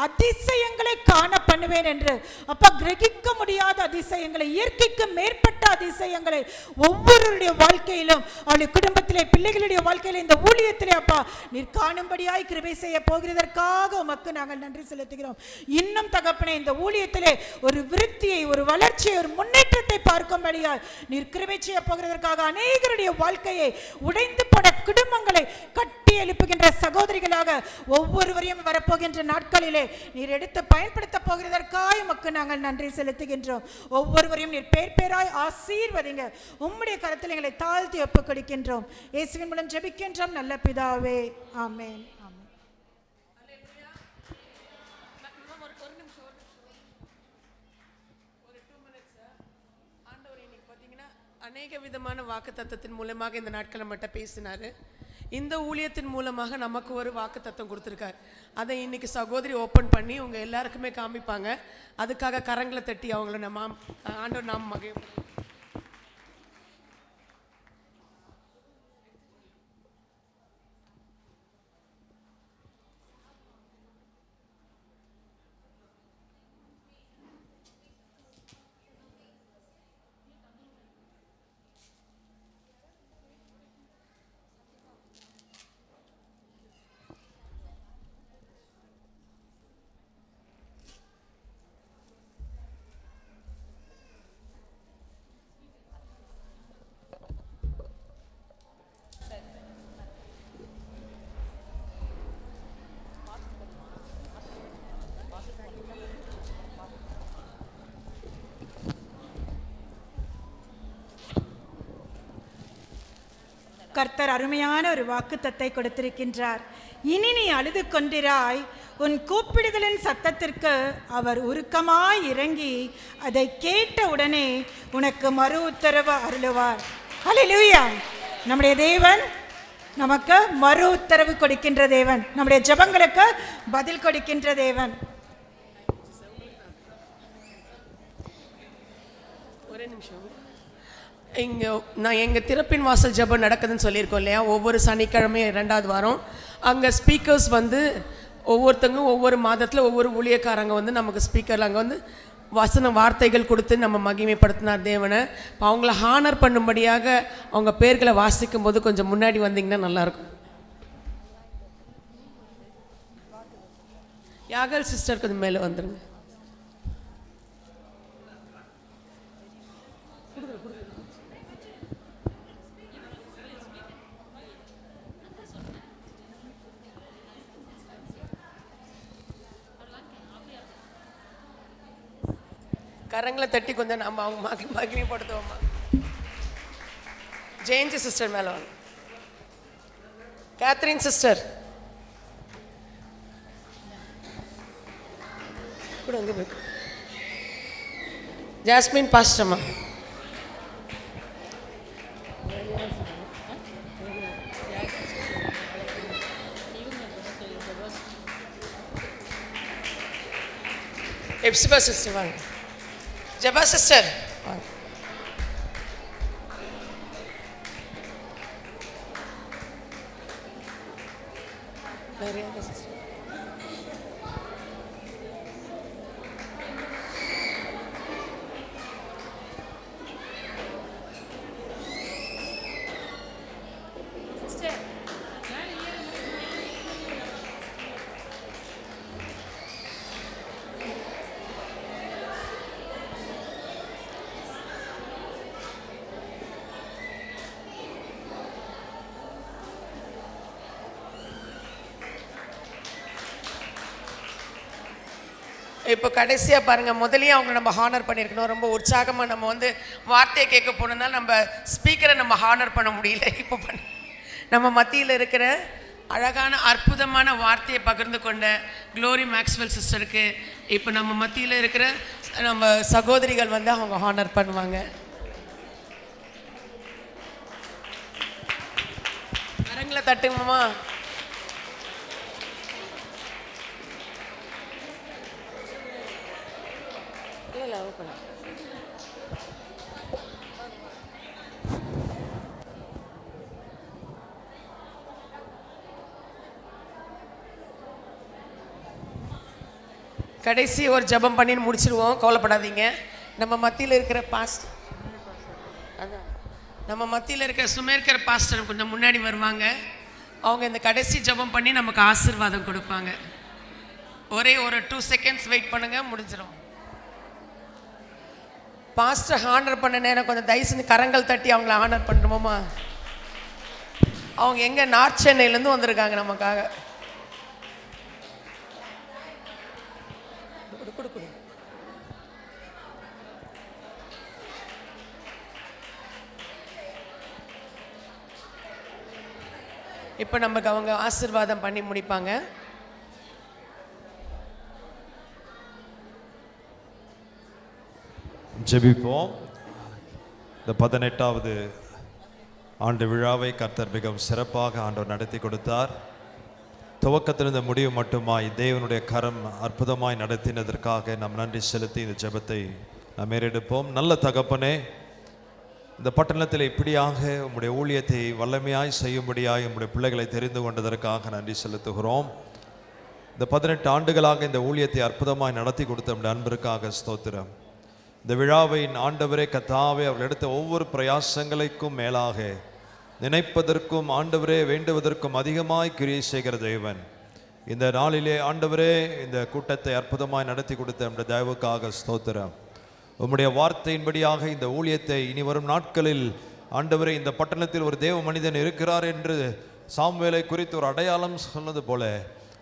அதிசயங்களை காண பண்ணுவேன் என்று. அப்பா, கிரகிக்க முடியாத அதிசயங்களை, இயற்கைக்கு மேற்பட்ட அதிசயங்களை ஒவ்வொருடைய வாழ்க்கையிலும், அவருடைய குடும்பத்திலே, பிள்ளைகளுடைய வாழ்க்கையில, இந்த ஊழியத்திலே அப்பா நீர் காணும்படியாய் கிருபை செய்ய போகிறதற்காக உமக்கு நாங்கள் நன்றி செலுத்துகிறோம். இன்னும் தகப்பனே, இந்த ஊழியத்திலே ஒரு விருத்தியை, ஒரு வளர்ச்சியை, ஒரு முன்னேற்றத்தை பார்க்கும்படியாய் நீர் கிருபை செய்ய போகிறதற்காக அநேகருடைய வாழ்க்கையை, உடைந்து போன குடும்பங்களை கட்டி எழுப்புகின்ற சகோதரிகளாக ஒவ்வொருவரையும் வரப்போகின்ற நாட்களிலே நீர் எடுத்து பயன்படுத்த போகிறதற்காக உமக்கு நாங்கள் நன்றி செலுத்துகின்றோம். ஒவ்வொருவரையும் நீர் பேர் பேராய் ஆசீர்வதிங்க. உம்முடைய கரத்தில் எங்களை தாழ்த்தி ஒப்புக் கொடுக்கின்றோம். இயேசுவின் மூலம் ஜெபிக்கின்றோம் நல்ல பிதாவே, ஆமென். அநேக விதமான வாக்குத்தத்தத்தின் மூலமாக இந்த நாட்கள் நம்மகிட்ட பேசினாரு. இந்த ஊழியத்தின் மூலமாக நமக்கு ஒரு வாக்குத்தத்தம் கொடுத்துருக்காரு. அதை இன்னைக்கு சகோதரி ஓப்பன் பண்ணி உங்க எல்லாருக்குமே காமிப்பாங்க. அதுக்காக கரங்களை தட்டி அவங்கள நம்ம ஆண்டவர் நாம் மகே. கர்த்தர் அருமையான ஒரு வாக்குத்தத்தை கொடுத்திருக்கின்றார். இனி நீ அழுது கொண்டிராய், உன் கூப்பிடுதலின் சத்தத்திற்கு அவர் உருக்கமாய் இறங்கி அதை கேட்ட உடனே உனக்கு மறு உத்தரவு அருளுவார். ஹல்லேலூயா! நம்முடைய தேவன் நமக்கு மறு உத்தரவு கொடுக்கின்ற தேவன், நம்முடைய ஜெபங்களுக்கு பதில் கொடுக்கின்ற தேவன். ஒரே நிமிஷம். நான் எங்கள் திறப்பின் வாசல் ஜெபம் நடக்குதுன்னு சொல்லியிருக்கோம் இல்லையா, ஒவ்வொரு சனிக்கிழமையும் 2வது வாரம் அங்கே ஸ்பீக்கர்ஸ் வந்து ஒவ்வொருத்தங்களும் ஒவ்வொரு மாதத்தில் ஒவ்வொரு ஊழியக்காரங்க வந்து நமக்கு ஸ்பீக்கரில் அங்கே வந்து வசன வார்த்தைகள் கொடுத்து நம்ம மகிமைப்படுத்தினார் தேவனை. அவங்கள ஹானர் பண்ணும்படியாக அவங்க பேர்களை வாசிக்கும் போது கொஞ்சம் முன்னாடி வந்தீங்கன்னா நல்லாயிருக்கும். யாகல் சிஸ்டர் கொஞ்சம் மேலே வந்துடுங்க. கரங்களை தட்டி கொஞ்சம் நம்ம அவங்க மகிமைப்படுத்துவோம்மா. ஜெயந்தி சிஸ்டர் மேலே வாங்க. கேத்ரின் சிஸ்டர் கூட அங்கே போய். ஜாஸ்மின் பாஸ்டர்மா. எப்சிபா சிஸ்டர் வாங்க. ஜபா சிஸ்டர் வாங்க. இப்போ கடைசியாக பாருங்கள், முதலையே அவங்க நம்ம ஹானர் பண்ணியிருக்கணும். ரொம்ப உற்சாகமாக நம்ம வந்து வார்த்தையை கேட்க போனதுனால நம்ம ஸ்பீக்கரை நம்ம ஹானர் பண்ண முடியல. இப்போ நம்ம மத்தியில் இருக்கிற அழகான அற்புதமான வார்த்தையை பகிர்ந்து கொண்ட க்ளோரி மேக்ஸ்வெல் சிஸ்டருக்கு இப்போ நம்ம மத்தியில் இருக்கிற நம்ம சகோதரிகள் வந்து அவங்க ஹானர் பண்ணுவாங்க. கரங்களை தட்டுங்கம்மா. கடைசி ஒரு ஜெபம் பண்ணி முடிச்சிருவோம், கவலைப்படாதீங்க. நம்ம மத்தியில் இருக்கிற சுமேர்கர் பாஸ்டர் கொஞ்சம் முன்னாடி வருவாங்க. அவங்க இந்த கடைசி ஜெபம் பண்ணி நமக்கு ஆசீர்வாதம் கொடுப்பாங்க. ஒரே ஒரு 2 செகண்ட்ஸ் வெயிட் பண்ணுங்க, முடிஞ்சிடும். பாஸ்டர் ஹானர் பண்ண நேரம் கொஞ்சம் தயவு செஞ்சு கரங்கள் தட்டி அவங்கள ஹானர் பண்ணுறோமா? அவங்க எங்கே நார்த் சென்னையிலேருந்து வந்திருக்காங்க நமக்காக. இப்போ நமக்கு அவங்க ஆசீர்வாதம் பண்ணி முடிப்பாங்க. ஜெபிப்போம். இந்த 18வது ஆண்டு விழாவை கர்த்தர் மிகவும் சிறப்பாக ஆண்டவர் நடத்தி கொடுத்தார். துவக்கத்திலிருந்து முடிவு மட்டுமாய் தேவனுடைய கரம் அற்புதமாய் நடத்தினதற்காக நாம் நன்றி செலுத்தி இந்த ஜெபத்தை நாம் ஏறெடுப்போம். நல்ல தகப்பனே, இந்த பட்டணத்தில் இப்படியாக உம்முடைய ஊழியத்தை வல்லமையாய் செய்யும்படியாய் உம்முடைய பிள்ளைகளை தெரிந்து கொண்டதற்காக நன்றி செலுத்துகிறோம். இந்த 18 ஆண்டுகளாக இந்த ஊழியத்தை அற்புதமாய் நடத்தி கொடுத்த நம்முடைய அன்பிற்காக ஸ்தோத்திரம். இந்த விழாவின் ஆண்டவரே கர்த்தாவே, அவர்கள் எடுத்த ஒவ்வொரு பிரயாசங்களுக்கும் மேலாக நினைப்பதற்கும் ஆண்டவரே வேண்டுவதற்கும் அதிகமாய் கிரியை செய்கிற தேவன், இந்த நாளிலே ஆண்டவரே இந்த கூட்டத்தை அற்புதமாய் நடத்தி கொடுத்த நம்முடைய தயவுக்காக ஸ்தோத்திரம். உம்முடைய வார்த்தையின்படியாக இந்த ஊழியத்தை இனி வரும் நாட்களில் ஆண்டவரே இந்த பட்டணத்தில் ஒரு தேவ மனிதன் இருக்கிறார் என்று சாமுவேலை குறித்து ஒரு அடையாளம் சொன்னது போல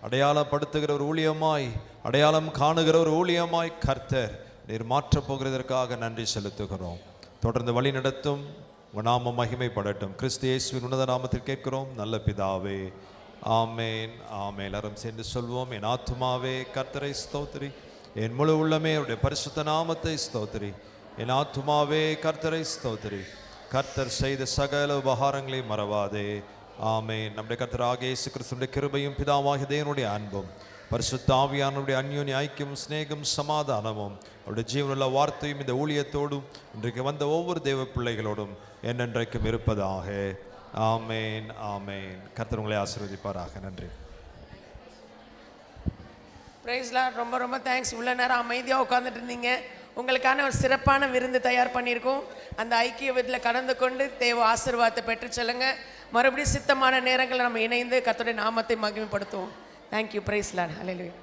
அடையாளப்படுத்துகிற ஒரு ஊழியமாய், அடையாளம் காணுகிற ஒரு ஊழியமாய் கர்த்தர் நீர் மாற்றப் போகிறதற்காக நன்றி செலுத்துகிறோம். தொடர்ந்து வழி நடத்தும், உங்கள் நாமம் மகிமைப்படட்டும். கிறிஸ்து இயேசுவின் உன்னத நாமத்தில் கேட்கிறோம் நல்ல பிதாவே, ஆமேன் ஆமேன். எல்லாரும் சேர்ந்து சொல்வோம். என் ஆத்துமாவே கர்த்தரை ஸ்தோத்திரி, என் முழு உள்ளமே அவருடைய பரிசுத்த நாமத்தை ஸ்தோத்திரி. என் ஆத்துமாவே கர்த்தரை ஸ்தோத்திரி, கர்த்தர் செய்த சகல உபகாரங்களை மறவாதே. ஆமேன். நம்முடைய கர்த்தராகிய இயேசு கிறிஸ்துவின் கிருபையும் பிதாவாகிய தேவனுடைய அன்பும் பரிசுத்த ஆவியானவருடைய அந்யோன்ய ஐக்கியம் சிநேகம் சமாதானமும் அவருடைய ஜீவனுள்ள வார்த்தையும் இந்த ஊழியத்தோடும் இன்றைக்கு வந்த ஒவ்வொரு தேவ பிள்ளைகளோடும் என்னென்றைக்கும் இருப்பதாக. ஆமேன் ஆமேன். கர்த்தர் உங்களை ஆசீர்வதிப்பாராக. நன்றி. Praise lord. ரொம்ப ரொம்ப தேங்க்ஸ். இவ்வளோ நேரம் அமைதியாக உட்காந்துட்டு இருந்தீங்க. உங்களுக்கான ஒரு சிறப்பான விருந்து தயார் பண்ணியிருக்கோம். அந்த ஐக்கிய விருந்தில் கலந்து கொண்டு தேவ ஆசீர்வாதத்தை பெற்று செல்லுங்க. மறுபடியும் சித்தமான நேரங்களில் நம்ம இணைந்து கர்த்தருடைய நாமத்தை மகிமைப்படுத்துவோம். தேங்க்யூ. Praise Lord. ஹல்லேலூயா.